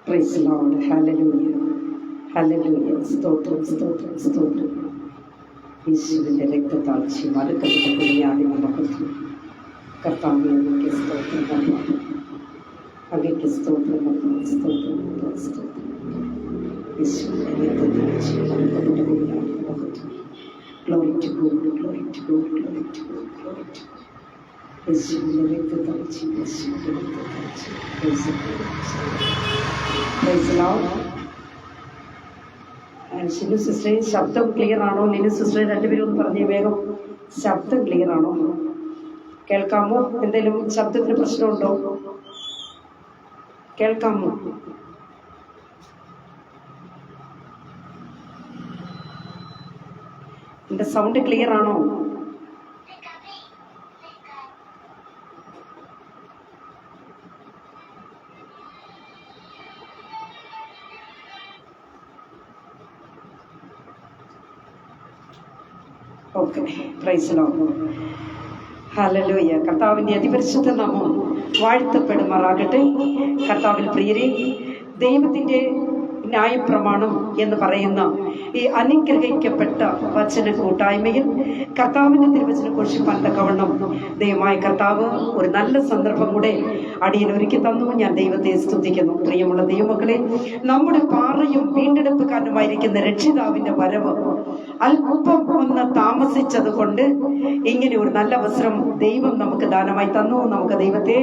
Price Lord. Hallelujah, hallelujah. സ്തോത്രം, സ്തോത്രം, സ്തോത്രം. യേശുവിൻ്റെ രക്തത്താഴ്ച മറുക്കപ്പെട്ട കുഞ്ഞാടിൻ്റെ മഹത്വം. കർത്താവിലേക്ക് സ്തോത്രം, അങ്ങേക്ക് സ്തോത്രം, സ്തോത്രം, സ്തോത്രം. യേശുവിൻ്റെ രക്തത്താഴ്ച മറുക്കപ്പെട്ട കുഞ്ഞാടിൻ്റെ മഹത്വം. Glory to God, glory to God, glory to God, glory to God. യേശുവിൻ്റെ രക്തത്താഴ്ച, യേശുവിൻ്റെ രക്തത്താഴ്ച. Praise Lord. ഷിനു സിസ്റ്ററെ, ശബ്ദം ക്ലിയർ ആണോ? ലിനു സിസ്റ്ററെ, രണ്ടുപേരും ഒന്ന് പറഞ്ഞേ വേഗം. ശബ്ദം ക്ലിയർ ആണോ? കേൾക്കാമോ? എന്തെങ്കിലും ശബ്ദത്തിന് പ്രശ്നമുണ്ടോ? കേൾക്കാമോ? എൻ്റെ സൗണ്ട് ക്ലിയർ ആണോ? Okay, praise Lord. ഹല്ലേലൂയ. കർത്താവിൻ്റെ അതിപരിശുദ്ധ നാമം വാഴ്ത്തപ്പെടുമാറാകട്ടെ. കർത്താവിൽ പ്രിയരെ, ദൈവത്തിൻ്റെ ന്യായപ്രമാണം എന്ന് പറയുന്ന ഈ അനുഗ്രഹിക്കപ്പെട്ട വചന കൂട്ടായ്മയിൽ കർത്താവിൻ്റെ തിരുവചനം ഘോഷിപ്പാൻ തക്കവണ്ണം ദൈവമായ കർത്താവ് ഒരു നല്ല സന്ദർഭം കൂടെ അടിയൻ ഒരുക്കി തന്നു. ഞാൻ ദൈവത്തെ സ്തുതിക്കുന്നു. പ്രിയമുള്ള ദൈവമക്കളെ, നമ്മുടെ പാറയും വീണ്ടെടുപ്പുകാരനുമായിരിക്കുന്ന രക്ഷിതാവിൻ്റെ വരവ് അല്പം ഒന്ന് താമസിച്ചത് കൊണ്ട് ഇങ്ങനെ ഒരു നല്ല അവസരം ദൈവം നമുക്ക് ദാനമായി തന്നു. നമുക്ക് ദൈവത്തെ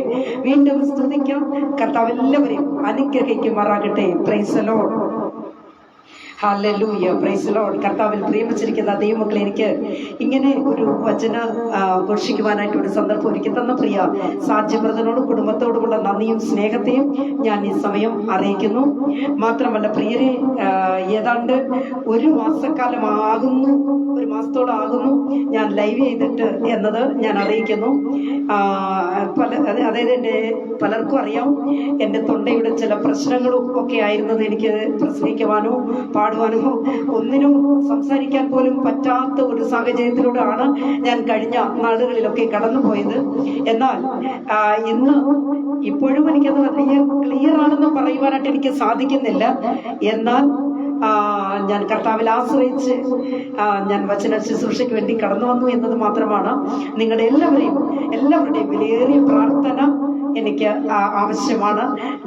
വീണ്ടും സ്തുതിക്കാം. കർത്താവ് എല്ലാവരെയും അനുഗ്രഹിക്കുമാറാകട്ടെ. Price the Lord. Hallelujah, praise the Lord. കർത്താവിൽ പ്രിയമിച്ചിരിക്കുന്ന ദൈവമക്കളെ, എനിക്ക് ഇങ്ങനെ ഒരു വചന ഘോഷിക്കുവാനായിട്ട് ഒരു സന്ദർഭം ഒരുക്കി തന്ന പ്രിയ സാധ്യബ്രതനോടും കുടുംബത്തോടുമുള്ള നന്ദിയും സ്നേഹത്തെയും ഞാൻ ഈ സമയം അറിയിക്കുന്നു. മാത്രമല്ല പ്രിയരെ, ഏതാണ്ട് ഒരു മാസക്കാലമാകുന്നു, ഒരു മാസത്തോടാകുന്നു ഞാൻ ലൈവ് ചെയ്തിട്ട് എന്നത് ഞാൻ അറിയിക്കുന്നു. അതായത് എൻ്റെ പലർക്കും അറിയാം, എൻ്റെ തൊണ്ടയുടെ ചില പ്രശ്നങ്ങളും ഒക്കെ ആയിരുന്നത് എനിക്ക് പ്രസംഗിക്കുവാനോ പാടുവാനോ ഒന്നിനും സംസാരിക്കാൻ പോലും പറ്റാത്ത ഒരു സാഹചര്യത്തിലൂടെയാണ് ഞാൻ കഴിഞ്ഞ നാളുകളിലൊക്കെ കടന്നുപോയത്. എന്നാൽ ഇന്ന് ഇപ്പോഴും എനിക്കത് വലിയ ക്ലിയർ ആണെന്ന് പറയുവാനായിട്ട് എനിക്ക് സാധിക്കുന്നില്ല. എന്നാൽ ഞാൻ കർത്താവിൽ ആശ്രയിച്ച് ഞാൻ വചന ശുശ്രൂഷയ്ക്ക് വേണ്ടി കടന്നു വന്നു എന്നത് മാത്രമാണ്. നിങ്ങളുടെ എല്ലാവരുടെയും വിലയേറിയ പ്രാർത്ഥന എനിക്ക് ആവശ്യമാണ്.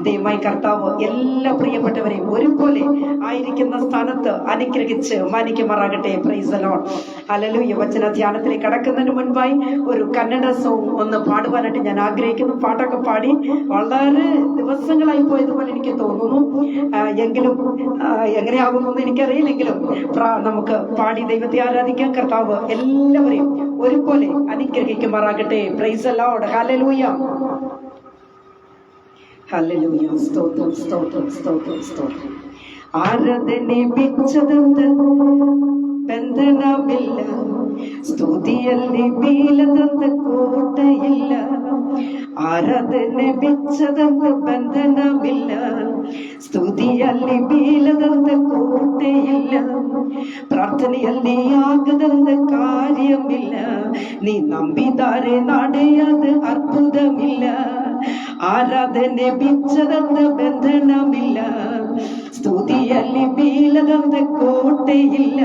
ദൈവമായ കർത്താവ് എല്ലാ പ്രിയപ്പെട്ടവരെയും ഒരുപോലെ ആയിരിക്കുന്ന സ്ഥാനത്ത് അനുഗ്രഹിച്ച് മാനിക്കുമാറാകട്ടെ. Praise the Lord. ഹല്ലേലൂയ. വചന ധ്യാനത്തിലേക്ക് കടക്കുന്നതിന് മുൻപായി ഒരു കന്നഡ സോങ് ഒന്ന് പാടുവാനായിട്ട് ഞാൻ ആഗ്രഹിക്കുന്നു. പാട്ടൊക്കെ പാടി വളരെ ദിവസങ്ങളായി പോയതുപോലെ എനിക്ക് തോന്നുന്നു. എങ്കിലും എങ്ങനെയാകുമെന്ന് എനിക്കറിയില്ലെങ്കിലും നമുക്ക് പാടി ദൈവത്തെ ആരാധിക്കാൻ. കർത്താവ് എല്ലാവരെയും ഒരുപോലെ അനുഗ്രഹിക്കുമാറാകട്ടെ. Price the Lord. Hallelujah, hallelujah. സ്തോത്രം, സ്തോത്രം, സ്തോത്രം, സ്തോത്രം. ആരാധനെ ಬಿಚ್ಚದಂತ ಬಂಧನವಿಲ್ಲ, ಸ್ತುತಿಯಲ್ಲಿ ಬೀಳದಂತ ಕೋಟೆಯಿಲ್ಲ. ಆರಾಧನೆ ಬಿಚ್ಚದಂತ ಬಂಧನವಿಲ್ಲ, ಸ್ತುತಿಯಲ್ಲಿ ಬೀಳದಂತ ಕೋಟೆಯಿಲ್ಲ. ಪ್ರಾರ್ಥನೆಯಲ್ಲಿ ಆಗದಂತ ಕಾರ್ಯವಿಲ್ಲ, ನೀ ನಂಬಿದರೆ ನಡೆಯದ ಅದ್ಭುತವಿಲ್ಲ. ಆರಾಧನೆ ಬಿಚ್ಚದಂತ ಬಂಧನವಿಲ್ಲ, ಸ್ತುತಿಯಲ್ಲಿ ಬೀಳದಂತ ಕೋಟೆಯಿಲ್ಲ.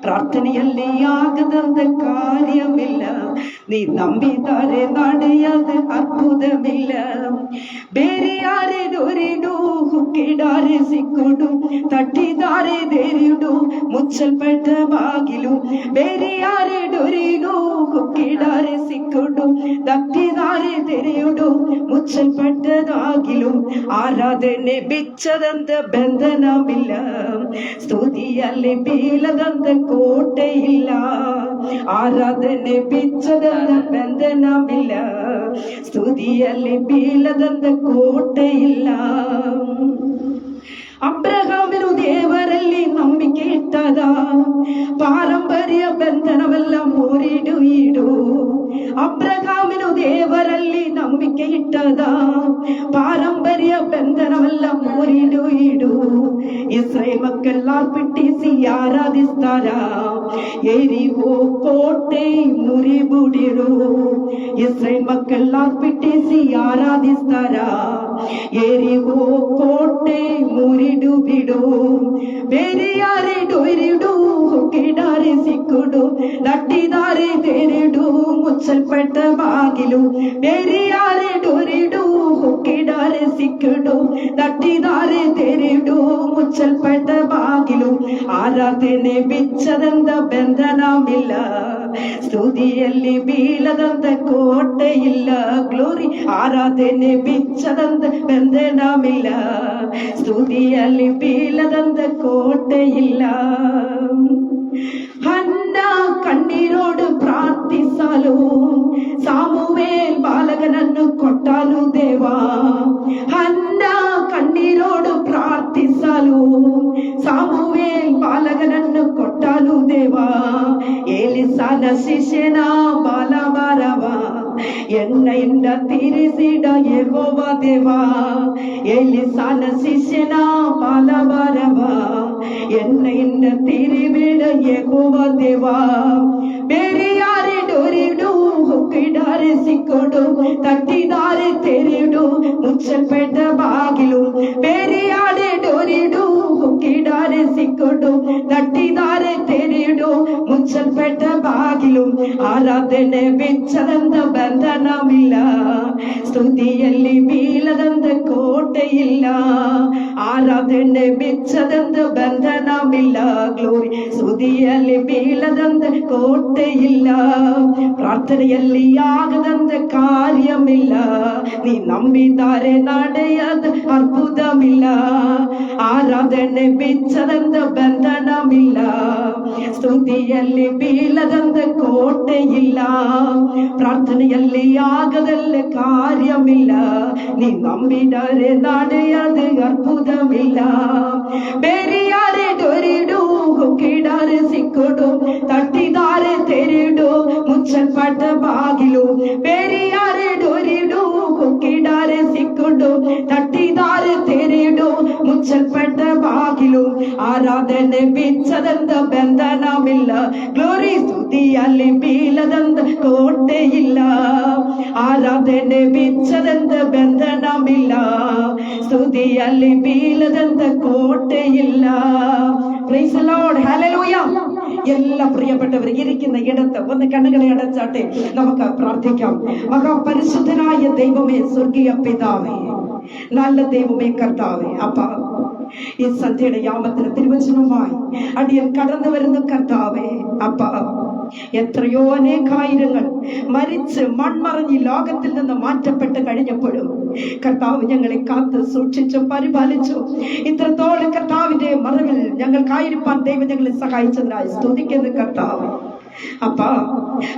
ಪ್ರಾರ್ಥನೆಯಲ್ಲಿ ಆಗದಂತ ಕಾರ್ಯವಿಲ್ಲ, ನೀ ನಂಬಿದರೆ ನಡೆಯದ ಅದ್ಭುತವಿಲ್ಲ. ಬೇರೆ ಯಾರೇ ದೊರೆಡು, ಹುಕ್ಕಿಡಾರೆ ಸಿಕ್ಕುಡು, ತಟ್ಟಿದಾರೆ ದೇರಿಡು, ಮುಚ್ಚಲ್ಪಟ್ಟ ಬಾಗಿಲು. ಬೇರೆ ಯಾರೇ ಡೊರಿಡು, ಹುಕ್ಕಿಡಾರೆ ಸಿಕ್ಕುಡು, ತಟ್ಟಿದಾರೆ ತೆರೆಯುಡು, ಮುಚ್ಚಲ್ಪಟ್ಟದಾಗಿಲು. ಆರಾಧನೆ ಬಿಚ್ಚದಂತ ಬಂಧನವಿಲ್ಲ, ಸ್ತುತಿಯಲ್ಲಿ ಬೀಳದಂತ ಕೋಟೆಯಿಲ್ಲ. ಆರಾಧನೆ ಬಿಚ್ಚದಂತ ಬಂಧನವಿಲ್ಲ, ಸ್ತುತಿಯಲ್ಲಿ ಬೀಳದಂತ ಕೋಟೆಯಿಲ್ಲ. ಅಬ್ರಹಾಮನು ದೇವರಲ್ಲಿ ನಂಬಿಕೆ ಇಟ್ಟದ, ಪಾರಂಪರ್ಯ ಬಂಧನವೆಲ್ಲ ಮುರಿದು ಇಡು. ಅಬ್ರಹಾಮನು ದೇವರಲ್ಲಿ ನಂಬಿಕೆ ಇಟ್ಟದ, ಪಾರಂಪರ್ಯ ಬಂಧನವೆಲ್ಲ ಮುರಿದು ಇಡು. ಇಸ್ರೇಲ್ ಮಕ್ಕಳೆಲ್ಲಾರು ಪಿಟ್ಟಿಸಿ ಆರಾಧಿಸ್ತಾರ. ಎರಿಗೋ ಕೋಟೆ ಮುರಿಬಿಡಿರು. ಇಸ್ರೇಲ್ ಮಕ್ಕಳೆಲ್ಲಾರು ಪಿಟ್ಟಿಸಿ ಆರಾಧಿಸ್ತಾರ. ಎರಿಗೋ ಕೋಟೆ ಮುರಿಡು ಬಿಡು. ಬೇರೆಯಾರೆ ಡೊಯ್ರಿಡು ಹೊಕ್ಕಿಡಾರೆ ಸಿಕ್ಕುಡು. ನಟ್ಟಿದಾರೆ ತೆರೆಡು ಮುಚ್ಚಲ್ಪಟ್ಟ ಬಾಗಿಲು. ಬೇರೆಯಾರೆ ಡೊರಿಡು ಹೊಕ್ಕಿಡಾರೆ ಸಿಕ್ಕುಡು. ನಟ್ಟಿದಾರೆ ತೆರೆಡು ಮುಚ್ಚಲ್ಪಟ್ಟ ಬಾಗಿಲು. ಆರಾಧನೆ ಬಿಚ್ಚದಂತ ಬಂಧನವಿಲ್ಲ. ಸ್ತುತಿಯಲ್ಲಿ ಬೀಳದಂತ ಕೋಟೆ ಇಲ್ಲ. ಗ್ಲೋರಿ. ಆರಾಧನೆ ಬಿಚ್ಚದಂತ ಬಂಧನವಿಲ್ಲ. ಸ್ತುತಿಯಲ್ಲಿ ಬೀಳದಂತ ಕೋಟೆ ಇಲ್ಲ. ಹನ್ನ ಕಣ್ಣೀರೋಡು ಪ್ರಾರ್ಥಿಸಲು ಸಾಮುವೇಲ್ ಬಾಲಕನನ್ನು ಕೊಟ್ಟನು ದೇವಾ. ಹನ್ನ ಕಣ್ಣೀರೋಡು ಪ್ರಾರ್ಥಿಸಲು ಸಾಮುವೇಲ್ ಬಾಲಕನನ್ನು ಕೊಟ್ಟನು ದೇವಾ. ಎಲಿಸನ ಶಿಷ್ಯನ ಬಾಲವರವ ಎಣ್ಣೆಯಿಂದ ತೀರಿಸಿದ ಯೆಹೋವ ದೇವಾ. ಎಲಿಸನ ಶಿಷ್ಯನ ಬಾಲವರವ ಎಣ್ಣೆಯಿಂದ ತೀರಿಬಿಡ ಯೆಹೋವ ದೇವಾ. ಬೇರೆಯಾರೆ ಡೊರಿಡು ಹೊಕ್ಕಿಡಾರೆ ಸಿಕ್ಕೊಡು. ತಟ್ಟಿದಾರೆ ತೆರೆಡು ಮುಚ್ಚಲ್ಪಟ್ಟ ಬಾಗಿಲು. ಬೇರೆಯಾರೆ ಡೊರಿಡು ಹೊಕ್ಕಿಡಾರೆ ಸಿಕ್ಕೊಡು. ತಟ್ಟಿದಾರೆ ತೆರೆಡು ಮುಚ್ಚಲ್ಪಟ್ಟ ಬಾಗಿಲು. ಆರಾಧನೆ ಬಿಚ್ಚದಂತ ಬಂಧನವಿಲ್ಲ. ಸ್ತುತಿಯಲ್ಲಿ ಬೀಳದಂತ ಕೋಟೆ ಇಲ್ಲ. ಆರಾಧನೆ ಬಿಚ್ಚದಂತ ಬಂಧನವಿಲ್ಲ. ಗ್ಲೋರಿ. ಸ್ತುತಿಯಲ್ಲಿ ಬೀಳದಂತ ಕೋಟೆ ಇಲ್ಲ. ಪ್ರಾರ್ಥನೆಯಲ್ಲಿ ಆಗದಂತ ಕಾರ್ಯವಿಲ್ಲ. ನೀ ನಂಬಿದ್ದಾರೆ ನಡೆಯದ ಅದ್ಭುತವಿಲ್ಲ. ಆರಾಧನೆ ಬಿಚ್ಚದಂತ ಬಂಧನವಿಲ್ಲ. ಸ್ತುತಿಯಲ್ಲಿ ಬೀಳದಂತ ಕೋಟೆ ಇಲ್ಲ. ಪ್ರಾರ್ಥನೆಯಲ್ಲಿ ಆಗದಲ್ಲ ಕಾರ್ಯವಿಲ್ಲ. ನೀ ನಂಬಿದರೆ ನಡೆಯದ ಅದ್ಭುತವಿಲ್ಲ. ಬೇರೆಯಾರೆ ಡೊರಿಡು ಹೊಕ್ಕಿಡಾರೆ ಸಿಕ್ಕುಡು. ತಟ್ಟಿದಾರೆ ತೆರೆಡು ಮುಚ್ಚಲ್ಪಟ್ಟ ಬಾಗಿಲು. ಬೇರೆಯಾರೆ ಡೊರಿಡು ಹೊಕ್ಕಿಡಾರೆ ಸಿಕ್ಕುಡು. ತಟ್ಟಿದಾರೆ ತೆರೆಡು ಮುಚ್ಚಲ್ಪಟ್ಟ ಬಾಗಿಲು. ಆರಾಧನೆ ಬಿಚ್ಚದಂತ ಬಂಧನವಿಲ್ಲ. ಗ್ಲೋರಿ. ಸ್ತುತಿಯಲ್ಲಿ ಬೀಳದಂತ ಕೋಟೆ ಇಲ್ಲ. ಆರಾಧನೆ ಬಿಚ್ಚದಂತ ಬಂಧನವಿಲ್ಲ. ಸ್ತುತಿಯಲ್ಲಿ ಬೀಳದಂತ ಕೋಟೆ ಇಲ್ಲ. Price the Lord. ഹല്ലേലൂയ. എല്ലാ പ്രിയപ്പെട്ടവരും ഇരിക്കുന്ന ഇടത്ത് ഒന്ന് കണ്ണുകളെ അടച്ചാട്ടെ, നമുക്ക് പ്രാർത്ഥിക്കാം. മഹാപരിശുദ്ധനായ ദൈവമേ, സ്വർഗീയ പിതാവേ, നല്ല ദൈവമേ, കർത്താവേ, അപ്പാ, ഈ സന്ധ്യയുടെ യാമത്തിന് തിരുവചനവുമായി അടിയൻ കടന്നു വരുന്ന കർത്താവേ, അപ്പാ, എത്രയോ അനേകായിരങ്ങൾ മരിച്ച് മൺമറഞ്ഞ് ലോകത്തിൽ നിന്ന് മാറ്റപ്പെട്ട് കഴിഞ്ഞപ്പോഴും കർത്താവ് ഞങ്ങളെ കാത്ത് സൂക്ഷിച്ചു പരിപാലിച്ചു. ഇത്രത്തോളം കർത്താവിന്റെ മറവിൽ ഞങ്ങൾക്കായിരിക്കാൻ ദൈവം ഞങ്ങളെ സഹായിച്ചതിനായി സ്തുതിക്കുന്നു കർത്താവ്. അപ്പാ,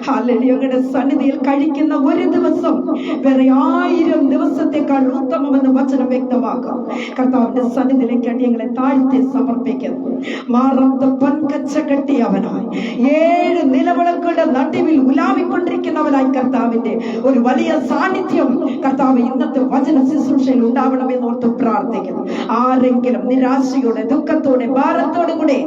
ഹല്ലേലൂയയുടെ സന്നിധിയിൽ കഴിക്കുന്ന ഒരു ദിവസം വേറെ 1000 ദിവസത്തെക്കാൾ ഉത്തമമെന്ന് വചനം വ്യക്തമാക്കാം. കർത്താവിന്റെ സന്നിധിയിലേക്ക് അടിയങ്ങളെ താഴ്ത്തി സമർപ്പിക്കുന്നു. മാറത്ത് പൊൻകച്ച കെട്ടിയവനായി 7 നിലവിളക്കുകളുടെ നടുവിൽ ഉലാവിക്കൊണ്ടിരിക്കുന്നവനായി കർത്താവിന്റെ ഒരു വലിയ സാന്നിധ്യം കർത്താവ് ഇന്നത്തെ വചന ശുശ്രൂഷയിൽ ഉണ്ടാവണമെന്ന് ഓർത്ത് പ്രാർത്ഥിക്കുന്നു. ആരെങ്കിലും നിരാശയോടെ ദുഃഖത്തോടെ ഭാരത്തോടെ കൂടെ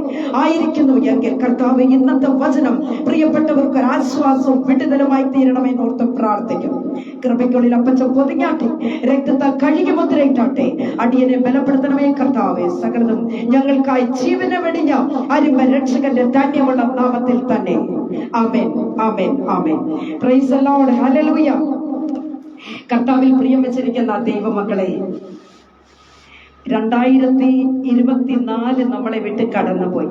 ആയിരിക്കുന്നു എങ്കിൽ കർത്താവ് ഇന്നത്തെ വചനം പ്രിയപ്പെട്ടവർക്ക് ഒരു ആശ്വാസവും വിടുതലുമായി തീരണമെന്ന് ഓർത്ത് പ്രാർത്ഥിക്കുന്നു. കൃപയ്ക്കുള്ളിൽ അപ്പച്ചൻ പൊതിഞ്ഞാട്ടെ, രക്തത്താൽ കഴുകി മുദ്രയിട്ടാട്ടെ. അടിയനെ ബലപ്പെടുത്തണമേ കർത്താവേ. സകലതും ഞങ്ങൾക്കായി ജീവനെ വെടിഞ്ഞ അരുമ രക്ഷകന്റെ ധന്യമുള്ള നാമത്തിൽ തന്നെ. Amen, amen, amen. Praise the Lord. Hallelujah. കർത്താവിൽ പ്രിയം വെച്ചിരിക്കുന്ന ദൈവമക്കളെ, 2024 നമ്മളെ വിട്ട് കടന്നുപോയി.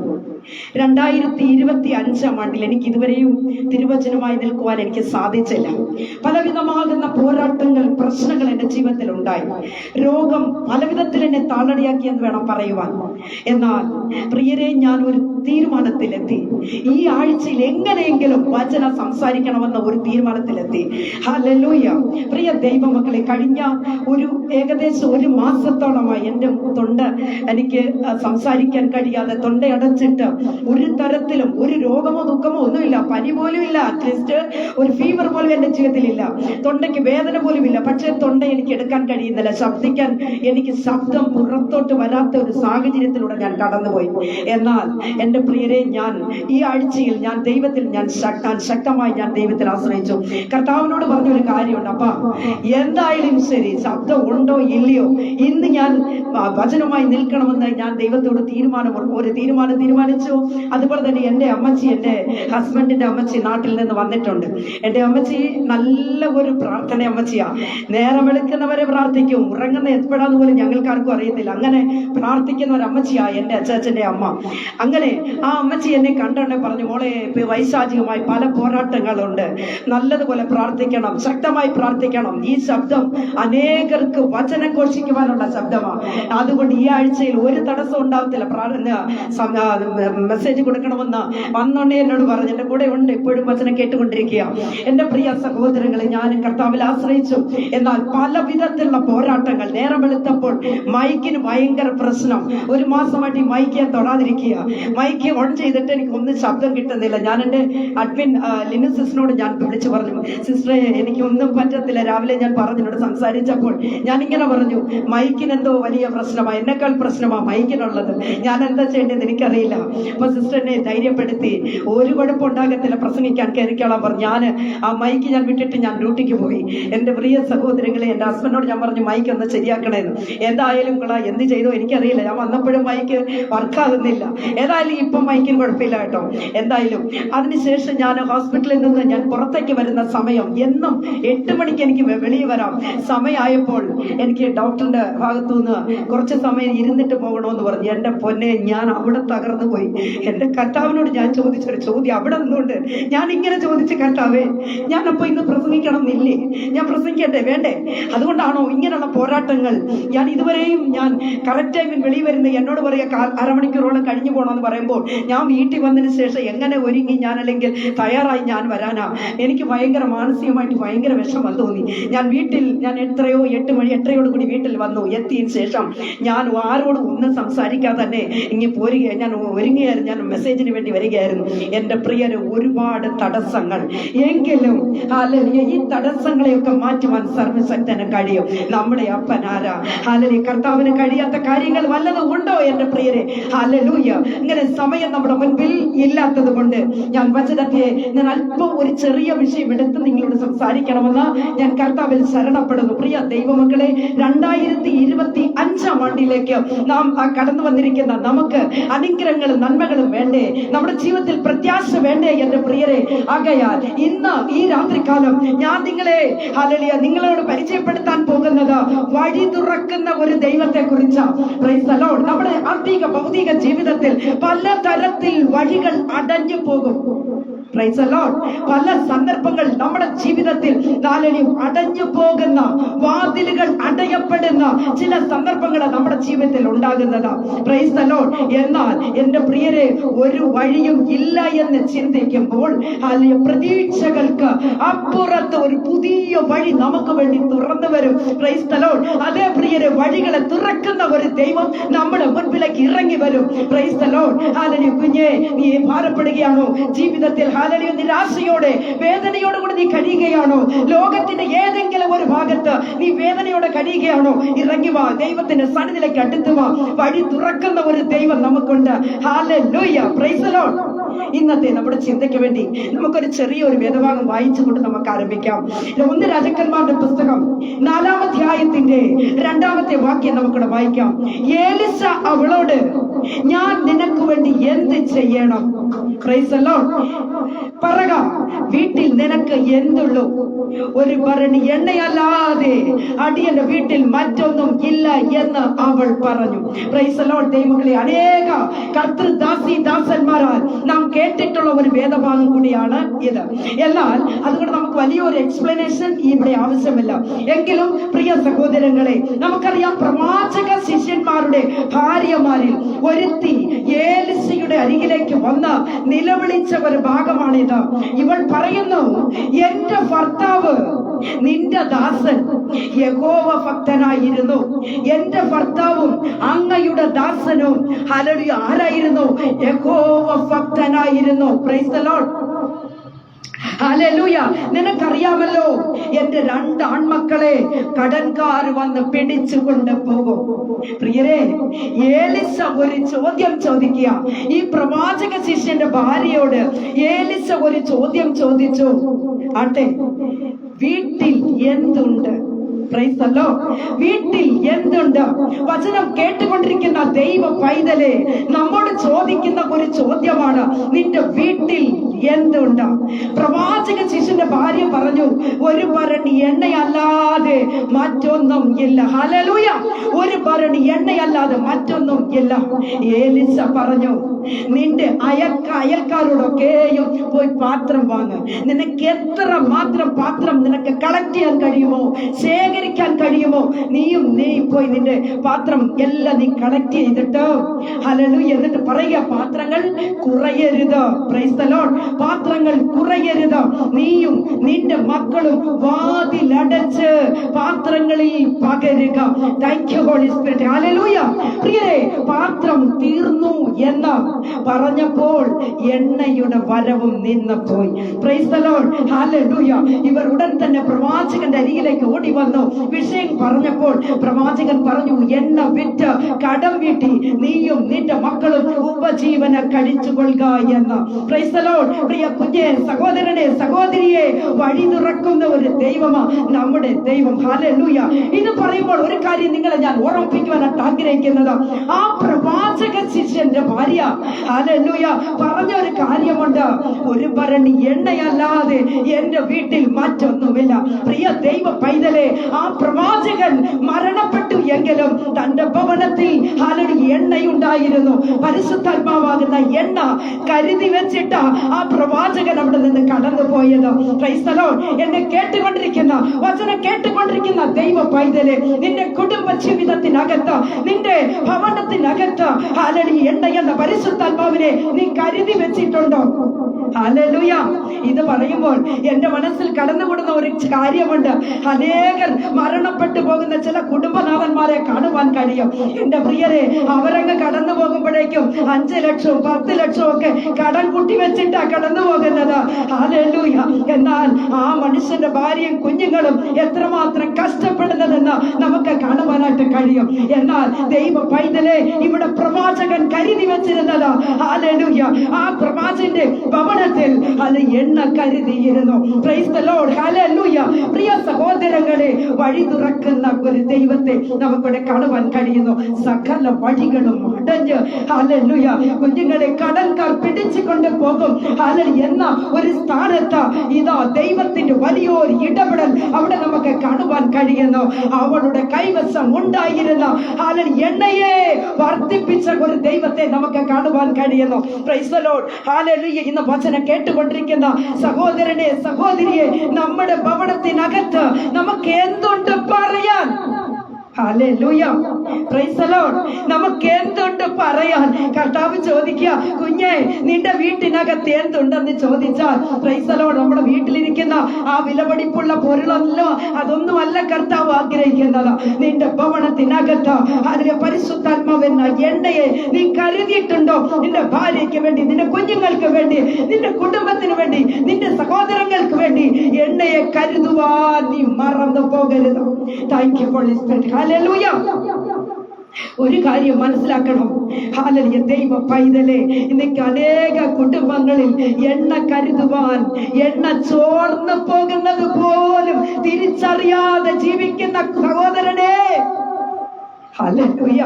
2025 ആണ്ടിൽ എനിക്ക് ഇതുവരെയും തിരുവചനമായി നിൽക്കുവാൻ എനിക്ക് സാധിച്ചില്ല. പലവിധമാകുന്ന പോരാട്ടങ്ങൾ, പ്രശ്നങ്ങൾ എന്റെ ജീവിതത്തിൽ ഉണ്ടായി. രോഗം പലവിധത്തിൽ എന്നെ താളടിയാക്കിയെന്ന് വേണം പറയുവാൻ. എന്നാൽ പ്രിയരെ, ഞാൻ ഒരു തീരുമാനത്തിലെത്തി. ഈ ആഴ്ചയിൽ എങ്ങനെയെങ്കിലും വചനം സംസാരിക്കണമെന്ന ഒരു തീരുമാനത്തിലെത്തി. ഹല്ലേലൂയ. പ്രിയ ദൈവമക്കളെ, കഴിഞ്ഞ ഏകദേശം 1 മാസത്തോളമായി എന്റെ തൊണ്ട എനിക്ക് സംസാരിക്കാൻ കഴിയാതെ തൊണ്ടയടച്ചിട്ട് ഒരു തരത്തിലും ഒരു രോഗമോ ദുഃഖമോ ഒന്നുമില്ല, പനി പോലും ഇല്ല, അറ്റ്ലീസ്റ്റ് ഒരു ഫീവർ പോലും എന്റെ ജീവിതത്തിലില്ല, തൊണ്ടയ്ക്ക് വേദന പോലും ഇല്ല. പക്ഷെ തൊണ്ട എനിക്ക് എടുക്കാൻ കഴിയുന്നില്ല, ശബ്ദിക്കാൻ എനിക്ക് ശബ്ദം പുറത്തോട്ട് വരാത്ത ഒരു സാഹചര്യത്തിലൂടെ ഞാൻ കടന്നുപോയി. എന്നാൽ എന്റെ പ്രിയരെ, ഞാൻ ഈ ആഴ്ചയിൽ ഞാൻ ദൈവത്തിൽ ശക്തമായി ഞാൻ ദൈവത്തിൽ ആശ്രയിച്ചു. കർത്താവിനോട് പറഞ്ഞൊരു കാര്യമുണ്ട്, അപ്പാ എന്തായാലും ശരി, ശബ്ദം ഉണ്ടോ ഇല്ലയോ, ഇന്ന് ഞാൻ വചനമായി നിൽക്കണമെന്ന് ഞാൻ ദൈവത്തോട് തീരുമാനിച്ചു. അതുപോലെ തന്നെ എന്റെ അമ്മച്ചി, എന്റെ ഹസ്ബൻഡിന്റെ അമ്മച്ചി നാട്ടിൽ നിന്ന് വന്നിട്ടുണ്ട്. എന്റെ അമ്മച്ചി നല്ല ഒരു പ്രാർത്ഥന അമ്മച്ചിയാ. നേരം വെളുക്കുന്നവരെ പ്രാർത്ഥിക്കും, ഉറങ്ങുന്ന എപ്പോഴാന്ന് പോലും ഞങ്ങൾക്കാർക്കും അറിയത്തില്ല. അങ്ങനെ പ്രാർത്ഥിക്കുന്ന ഒരു അമ്മച്ചിയാ എന്റെ അച്ചാച്ചന്റെ അമ്മ. അങ്ങനെ ആ അമ്മച്ചി എന്നെ കണ്ടോണ്ടെ പറഞ്ഞു, മോളെ, വൈശാചികമായി പല പോരാട്ടങ്ങളുണ്ട്, നല്ലതുപോലെ പ്രാർത്ഥിക്കണം, ശക്തമായി പ്രാർത്ഥിക്കണം. ഈ ശബ്ദം അനേകർക്ക് വചനം ഘോഷിക്കുവാനുള്ള ശബ്ദമാണ്. അതുകൊണ്ട് ഈ ആഴ്ചയിൽ ഒരു തടസ്സം ഉണ്ടാവത്തില്ല. മെസ്സേജ് കൊടുക്കണമെന്ന് വന്നോണ്ടേ എന്നോട് പറഞ്ഞു. എന്റെ കൂടെ ഉണ്ട്, ഇപ്പോഴും വചനം കേട്ടുകൊണ്ടിരിക്കുക. എന്റെ പ്രിയ സഹോദരങ്ങളെ, ഞാൻ കർത്താവിൽ ആശ്രയിച്ചു. എന്നാൽ പല വിധത്തിലുള്ള പോരാട്ടങ്ങൾ. നേരം വെളുത്തപ്പോൾ മൈക്കിന് ഭയങ്കര പ്രശ്നം. ഒരു മാസമായിട്ട് ഈ മൈക്ക് ഞാൻ തൊടാതിരിക്കുക. മൈക്ക് ഓൺ ചെയ്തിട്ട് എനിക്ക് ഒന്നും ശബ്ദം കിട്ടുന്നില്ല. ഞാൻ എന്റെ അഡ്മിൻ ലിനു സിസ്റ്ററിനോട് ഞാൻ വിളിച്ചു പറഞ്ഞു, സിസ്റ്ററെ എനിക്കൊന്നും പറ്റത്തില്ല. രാവിലെ ഞാൻ പറഞ്ഞിനോട് സംസാരിച്ചപ്പോൾ ഞാൻ ഇങ്ങനെ പറഞ്ഞു, മൈക്കിന് എന്തോ വലിയ പ്രശ്നമാണ്, എന്നെക്കാൾ പ്രശ്നമാണ് മൈക്കിനുള്ളത്, ഞാൻ എന്താ ചെയ്യേണ്ടത് എനിക്കറിയില്ല. അപ്പൊ സിസ്റ്ററിനെ ധൈര്യപ്പെടുത്തി, ഒരു കുഴപ്പമുണ്ടാകത്തില്ല, പ്രസംഗിക്കാൻ കയറിക്കോളാൻ പറഞ്ഞു. ആ മൈക്ക് ഞാൻ വിട്ടിട്ട് ഞാൻ ഡ്യൂട്ടിക്ക് പോയി. എന്റെ പ്രിയ സഹോദരങ്ങളെ, എന്റെ ഹസ്ബൻഡിനോട് ഞാൻ പറഞ്ഞു, മൈക്ക് ഒന്ന് ശരിയാക്കണേന്ന്. എന്തായാലും എന്ത് ചെയ്തോ എനിക്കറിയില്ല, ഞാൻ വന്നപ്പോഴും മൈക്ക് വർക്കാകുന്നില്ല. ഏതായാലും ഇപ്പം മൈക്കിന് കുഴപ്പമില്ല കേട്ടോ. എന്തായാലും അതിനുശേഷം ഞാൻ ഹോസ്പിറ്റലിൽ നിന്ന് ഞാൻ പുറത്തേക്ക് വരുന്ന സമയം, എന്നും 8 മണിക്ക് എനിക്ക് വെളിയിൽ വരാം. സമയമായപ്പോൾ എനിക്ക് ഡോക്ടറിന്റെ ഭാഗത്തുനിന്ന് കുറച്ച് സമയം ഇരുന്നിട്ട് പോകണമെന്ന് പറഞ്ഞു. എന്റെ പൊന്നെ, ഞാൻ അവിടെ തകർന്നു പോയി. എന്റെ കർത്താവിനോട് ഞാൻ ചോദിച്ചൊരു ചോദ്യം അവിടെ നിന്നുകൊണ്ട് ഞാൻ ഇങ്ങനെ ചോദിച്ചു, കർത്താവേ, ഞാനപ്പോ ഇന്ന് പ്രസംഗിക്കണം എന്നില്ലേ? ഞാൻ പ്രസംഗിക്കട്ടെ വേണ്ടേ? അതുകൊണ്ടാണോ ഇങ്ങനെയുള്ള പോരാട്ടങ്ങൾ? ഞാൻ ഇതുവരെയും ഞാൻ കറക്റ്റ് ടൈമിൽ വെളിയിൽ വരുന്ന എന്നോട് പറയാ അരമണിക്കൂറോളം കഴിഞ്ഞു പോകണമെന്ന് പറയുമ്പോൾ ഞാൻ വീട്ടിൽ വന്നതിന് ശേഷം എങ്ങനെ ഒരുങ്ങി ഞാൻ അല്ലെങ്കിൽ തയ്യാറായി ഞാൻ വരാനാ? എനിക്ക് ഭയങ്കര മാനസികമായിട്ട് ഭയങ്കര വിഷമം തോന്നി. ഞാൻ 8 കൂടി വീട്ടിൽ വന്നു. എത്തിയതിനു ശേഷം ഞാൻ ആരോടും ഒന്നും സംസാരിക്കാതെ തന്നെ ഇങ്ങനെ പോരുകയാണ്. ഞാൻ ഒരുങ്ങുകയായിരുന്നു, ഞാൻ മെസ്സേജിന് വേണ്ടി വരികയായിരുന്നു. എന്റെ പ്രിയര്, ഒരുപാട് തടസ്സങ്ങൾ, എങ്കിലും ഈ തടസ്സങ്ങളെയൊക്കെ മാറ്റുവാൻ സർവശക്തന് കഴിയും. നമ്മുടെ അപ്പനാരാ? കർത്താവിന് കഴിയാത്ത കാര്യങ്ങൾ വല്ലതും ഉണ്ടോ എന്റെ പ്രിയരെ? ഹല്ലേലൂയ. ഇങ്ങനെ സമയം നമ്മുടെ മുൻപിൽ ഇല്ലാത്തത് കൊണ്ട് ഞാൻ വചനത്തെ അല്പം ഒരു ചെറിയ വിഷയം എടുത്ത് നിങ്ങളോട് സംസാരിക്കണമെന്ന് ഞാൻ കർത്താവിൽ ശരണപ്പെടുന്നു. പ്രിയ ദൈവമക്കളെ, 2025 ആണ്ടിലേക്ക് നാം കടന്നു വന്നിരിക്കുന്ന നമുക്ക് അനുഗ്രഹങ്ങളും നന്മകളും വേണ്ടേ? നമ്മുടെ ജീവിതത്തിൽ പ്രത്യാശ വേണ്ടേ എന്റെ പ്രിയരെ? ആകയാൽ ഇന്ന് ഈ രാത്രികാലം ഞാൻ നിങ്ങളോട് പരിചയപ്പെടുത്താൻ പോകുന്നത് വഴി തുറക്കുന്ന ഒരു ദൈവത്തെ കുറിച്ചാണ്. Price the Lord. നമ്മുടെ ഭൗതിക ജീവിതത്തിൽ പലതരത്തിൽ വഴികൾ അടഞ്ഞു പോകും. Price the Lord. പല സന്ദർഭങ്ങൾ നമ്മുടെ ജീവിതത്തിൽ അടഞ്ഞു പോകുന്ന വാതിലുകൾ അടയപ്പെടുന്ന ചില സന്ദർഭങ്ങൾ നമ്മുടെ ജീവിതത്തിൽ ഉണ്ടാകുന്നത്. Price the Lord. എന്നാൽ എന്റെ പ്രിയരെ, ഒരു വഴിയും ഇല്ല എന്ന് ചിന്തിക്കുമ്പോൾ പ്രതീക്ഷകൾക്ക് അപ്പുറത്ത് ഒരു പുതിയ വഴി നമുക്ക് വേണ്ടി തുറന്നു വരും. Price the Lord. അതേ പ്രിയരെ, വഴികളെ തുറക്കുന്ന ഒരു ദൈവം നമ്മുടെ മുൻപിലേക്ക് ഇറങ്ങി വരും. Price the Lord. കുഞ്ഞേ, നീ ഭാരപ്പെടുകയാണോ? ജീവിതത്തിൽ നിരാശയോടെ വേദനയോടെ കൂടി നീ കഴിയുകയാണോ? ലോകത്തിന്റെ ഏതെങ്കിലും ഒരു ഭാഗത്ത് നീ വേദനയോടെ കഴിയുകയാണോ? ഇറങ്ങി വാ, ദൈവത്തിന്റെ സന്നിധിയിലേക്ക് അടുത്ത് വാ. വഴി തുറക്കുന്ന ഒരു ദൈവം നമുക്കുണ്ട്. ഹല്ലേലൂയ. Praise the Lord. ഇന്നത്തെ നമ്മുടെ ചിന്തയ്ക്ക് വേണ്ടി നമുക്കൊരു ചെറിയൊരു വേദഭാഗം വായിച്ചുകൊണ്ട് നമുക്ക് ആരംഭിക്കാം. 1 രാജാക്കന്മാരുടെ പുസ്തകം 4-ാം അധ്യായത്തിന്റെ 2-ാമത്തെ വാക്യം നമുക്കിവിടെ വായിക്കാം. എലീശ അവളോട്, ഞാൻ നിനക്ക് വേണ്ടി എന്ത് ചെയ്യണം? Price the Lord. പറക, വീട്ടിൽ നിനക്ക് എന്തുള്ളൂ? ഒരു ഭരണി എണ്ണയല്ലാതെ അടിയന്റെ വീട്ടിൽ മറ്റൊന്നും ഇല്ല എന്ന് അവൾ പറഞ്ഞു. Price the Lord. ദൈവമക്കളെ, അനേക കർത്തൃദാസന്മാരാൽ നാം കേട്ടിട്ടുള്ള ഒരു വേദഭാഗം കൂടിയാണ് ഇത്. എന്നാൽ അതുകൊണ്ട് നമുക്ക് വലിയൊരു എക്സ്പ്ലനേഷൻ ഇവിടെ ആവശ്യമില്ല. എങ്കിലും പ്രിയ സഹോദരങ്ങളെ, നമുക്കറിയാം, പ്രവാചക ശിഷ്യന്മാരുടെ ഭാര്യമാരിൽ ഒരുത്തി എലീശയുടെ അരികിലേക്ക് വന്ന് നിലവിളിച്ച ഒരു ഭാഗമാണിത്. ഇവൾ പറയുന്നു, എന്റെ ഭർത്താവ് നിന്റെ ദാസൻ യഹോവ ഭക്തനായിരുന്നു, എന്റെ ഭർത്താവും അങ്ങയുടെ ദാസനും ഹല്ലേലൂയ ആരായിരുന്നു? യഹോവ ഭക്തനായിരുന്നു. Praise the Lord. ഹല്ലേലൂയ. നിനക്കറിയാമല്ലോ, എന്റെ 2 ആൺമക്കളെ കടൻകാർ വന്ന് പിടിച്ചുകൊണ്ട് പോകും. പ്രിയരെ, ഏലിസ ഒരു ചോദ്യം ചോദിക്കുക. ഈ പ്രവാചക ശിഷ്യന്റെ ഭാര്യയോട് ഏലിസ ഒരു ചോദ്യം ചോദിച്ചു. ആട്ടെ, വീട്ടിൽ എന്തുണ്ട്? Price the Lord. വീട്ടിൽ എന്തുണ്ട്? വചനം കേട്ടുകൊണ്ടിരിക്കുന്ന ദൈവ പൈതലെ, നമ്മോട് ചോദിക്കുന്ന ഒരു ചോദ്യമാണ്, നിന്റെ വീട്ടിൽ എന്തുണ്ട്? പ്രവാചക ശിഷ്യന്റെ ഭാര്യ പറഞ്ഞു, ഒരു ഭരണി എണ്ണയല്ലാതെ മറ്റൊന്നും ഇല്ല. ഹല്ലേലൂയ. ഒരു ഭരണി എണ്ണയല്ലാതെ മറ്റൊന്നും ഇല്ല. ഏലിസ പറഞ്ഞു, നിന്റെ അയൽക്കാരോടൊക്കെയും പോയി പാത്രം വാങ്ങ്. നിനക്ക് എത്ര മാത്രം പാത്രം നിനക്ക് കളക്ട് ചെയ്യാൻ കഴിയുമോ, ശേഖരിക്കാൻ കഴിയുമോ, നീ പോയി നിന്റെ പാത്രം എല്ലാം നീ കളക്ട് ചെയ്തിട്ട് ഹല്ലേലൂയ എന്നിട്ട് പറയുക, പാത്രങ്ങൾ കുറയരുത്. Price the Lord. പാത്രങ്ങൾ കുറയരുത്. നീയും നിന്റെ മക്കളും വാതിലടച്ച് പാത്രങ്ങളിൽ പകരുക. Thank you Holy Spirit. Hallelujah. പ്രിയരെ, പാത്രം തീർന്നു എന്ന് പറഞ്ഞപ്പോൾ എണ്ണയുടെ വരവും നിന്നുപോയി. Praise the Lord. ഹല്ലേലൂയ. ഇവർ ഉടൻ തന്നെ പ്രവാചകന്റെ അരികിലേക്ക് ഓടി വന്നു. വിഷയം പറഞ്ഞപ്പോൾ പ്രവാചകൻ പറഞ്ഞു, എണ്ണ വിറ്റ് കടം വീട്ടി നീയും നിന്റെ മക്കളും ഉപജീവന കഴിച്ചുകൊള്ളുക എന്ന്. Price the Lord. പ്രിയ കുഞ്ഞെ, സഹോദരനെ, സഹോദരിയെ, വഴി തുറക്കുന്ന ഒരു ദൈവമാ നമ്മുടെ ദൈവം. ഹല്ലേലൂയ. ഇത് പറയുമ്പോൾ ഒരു കാര്യം നിങ്ങളെ ഞാൻ ഓർമ്മിപ്പിക്കുവാനായിട്ട് ആഗ്രഹിക്കുന്നത്, ആ പ്രവാചക ശിഷ്യന്റെ ഭാര്യ ഹല്ലേലൂയ പറഞ്ഞ ഒരു കാര്യമുണ്ട്, ഒരു ഭരണി എണ്ണയല്ലാതെ എന്റെ വീട്ടിൽ മറ്റൊന്നുമില്ല. പ്രിയ ദൈവ പൈതലെ, ആ പ്രവാചകൻ മരണപ്പെട്ടു എങ്കിലും തന്റെ ഭവനത്തിൽ ഹല്ലേലൂയ എണ്ണയുണ്ടായിരുന്നു. പരിശുദ്ധാത്മാവാകുന്ന എണ്ണ കരുതി വെച്ചിട്ട് ആ പ്രവാചകൻ അവിടെ നിന്ന് കടന്നു പോയത്. Price the Lord. എന്നെ കേട്ടുകൊണ്ടിരിക്കുന്ന, വചനം കേട്ടുകൊണ്ടിരിക്കുന്ന ദൈവ പൈതലെ, നിന്റെ കുടുംബ ജീവിതത്തിനകത്ത്, നിന്റെ ഭവനത്തിനകത്ത് ഹല്ലേലൂയ എണ്ണ എന്ന പരിശുദ്ധാത്മാവിനെ നീ കരുതി വെച്ചിട്ടുണ്ടോ? ഹല്ലേലൂയ. ഇത് പറയുമ്പോൾ എന്റെ മനസ്സിൽ കടന്നുകൂടുന്ന ഒരു കാര്യമുണ്ട്. അനേകർ മരണപ്പെട്ടു പോകുന്ന ചില കുടുംബനാഥന്മാരെ കാണുവാൻ കഴിയും. എന്റെ പ്രിയരെ, അവരങ്ങ് കടന്നു പോകുമ്പോഴേക്കും 5 ലക്ഷവും 10 ലക്ഷവും ഒക്കെ കടം കുട്ടി വെച്ചിട്ടാ കടന്നു പോകുന്നത്. ഹല്ലേലൂയ. എന്നാൽ ആ മനുഷ്യന്റെ ഭാര്യയും കുഞ്ഞുങ്ങളും എത്രമാത്രം കഷ്ടപ്പെടുന്നതെന്ന് നമുക്ക് കാണുവാനായിട്ട് കഴിയും. എന്നാൽ ദൈവ പൈതലെ, ഇവിടെ പ്രവാചകൻ കരുതി വെച്ചിരുന്നത് ഹല്ലേലൂയ, ആ പ്രവാചകന്റെ ഭവനത്തിൽ അത് എണ്ണ കരുതിയിരുന്നു. Praise the Lord. ഹല്ലേലൂയ. പ്രിയ സഹോദരങ്ങളെ, വഴി തുറക്കുന്ന ഒരു ദൈവത്തെ നമുക്കിവിടെ കാണുവാൻ കഴിയുന്നു. സകല വഴികളും അടഞ്ഞ് ഹല്ലേലൂയ കുഞ്ഞുങ്ങളെ കടൽക്കാർ പിടിച്ചുകൊണ്ട് പോകും എന്ന ഒരു സ്ഥാനത്ത് ഇതാ ദൈവത്തിന്റെ വലിയൊരു ഇടപെടൽ അവിടെ നമുക്ക് കാണുവാൻ കഴിയുന്നു. അവളുടെ കൈവശം ഉണ്ടായിരുന്ന എണ്ണയെ വർദ്ധിപ്പിച്ച ഒരു ദൈവത്തെ നമുക്ക് കാണുവാൻ കഴിയുന്നു. Price the Lord. ഹല്ലേലൂയ. ഇന്ന് വചനം കേട്ടുകൊണ്ടിരിക്കുന്ന സഹോദരനെ, സഹോദരിയെ, നമ്മുടെ ഭവനത്തിനകത്ത് നമുക്ക് എന്തുണ്ട് പറയാൻ? ഹല്ലേലൂയ. Praise the Lord. നമുക്ക് എന്തുണ്ട് പറയാൻ? കർത്താവ് ചോദിക്കുക, കുഞ്ഞെ, നിന്റെ വീട്ടിനകത്ത് എന്തുണ്ടെന്ന് ചോദിച്ചാൽ, പ്രൈസ് ദി ലോർഡ്, നമ്മുടെ വീട്ടിലിരിക്കുന്ന ആ വിലപിടിപ്പുള്ള പൊരുളല്ലോ, അതൊന്നും അല്ല കർത്താവ് ആഗ്രഹിക്കുന്നത്. നിന്റെ ഭവനത്തിനകത്ത് അതിലെ പരിശുദ്ധാത്മാവെന്ന എണ്ണയെ നീ കരുതിയിട്ടുണ്ടോ? നിന്റെ ഭാര്യയ്ക്ക് വേണ്ടി, നിന്റെ കുഞ്ഞുങ്ങൾക്ക് വേണ്ടി, നിന്റെ കുടുംബത്തിന് വേണ്ടി, നിന്റെ സഹോദരങ്ങൾക്ക് വേണ്ടി എണ്ണയെ കരുതുവാൻ നീ മറന്നു പോകരുത്. Thank you Holy Spirit. Hallelujah. ഒരു കാര്യം മനസ്സിലാക്കണം. ഹല്ലേലൂയ. ദൈവ പൈതലെ, ഇന്നേക്ക് അനേക കുടുംബങ്ങളിൽ എണ്ണ കരുതുവാൻ, എണ്ണ ചോർന്നു പോകുന്നത് പോലും തിരിച്ചറിയാതെ ജീവിക്കുന്ന സഹോദരനെ, hallelujah.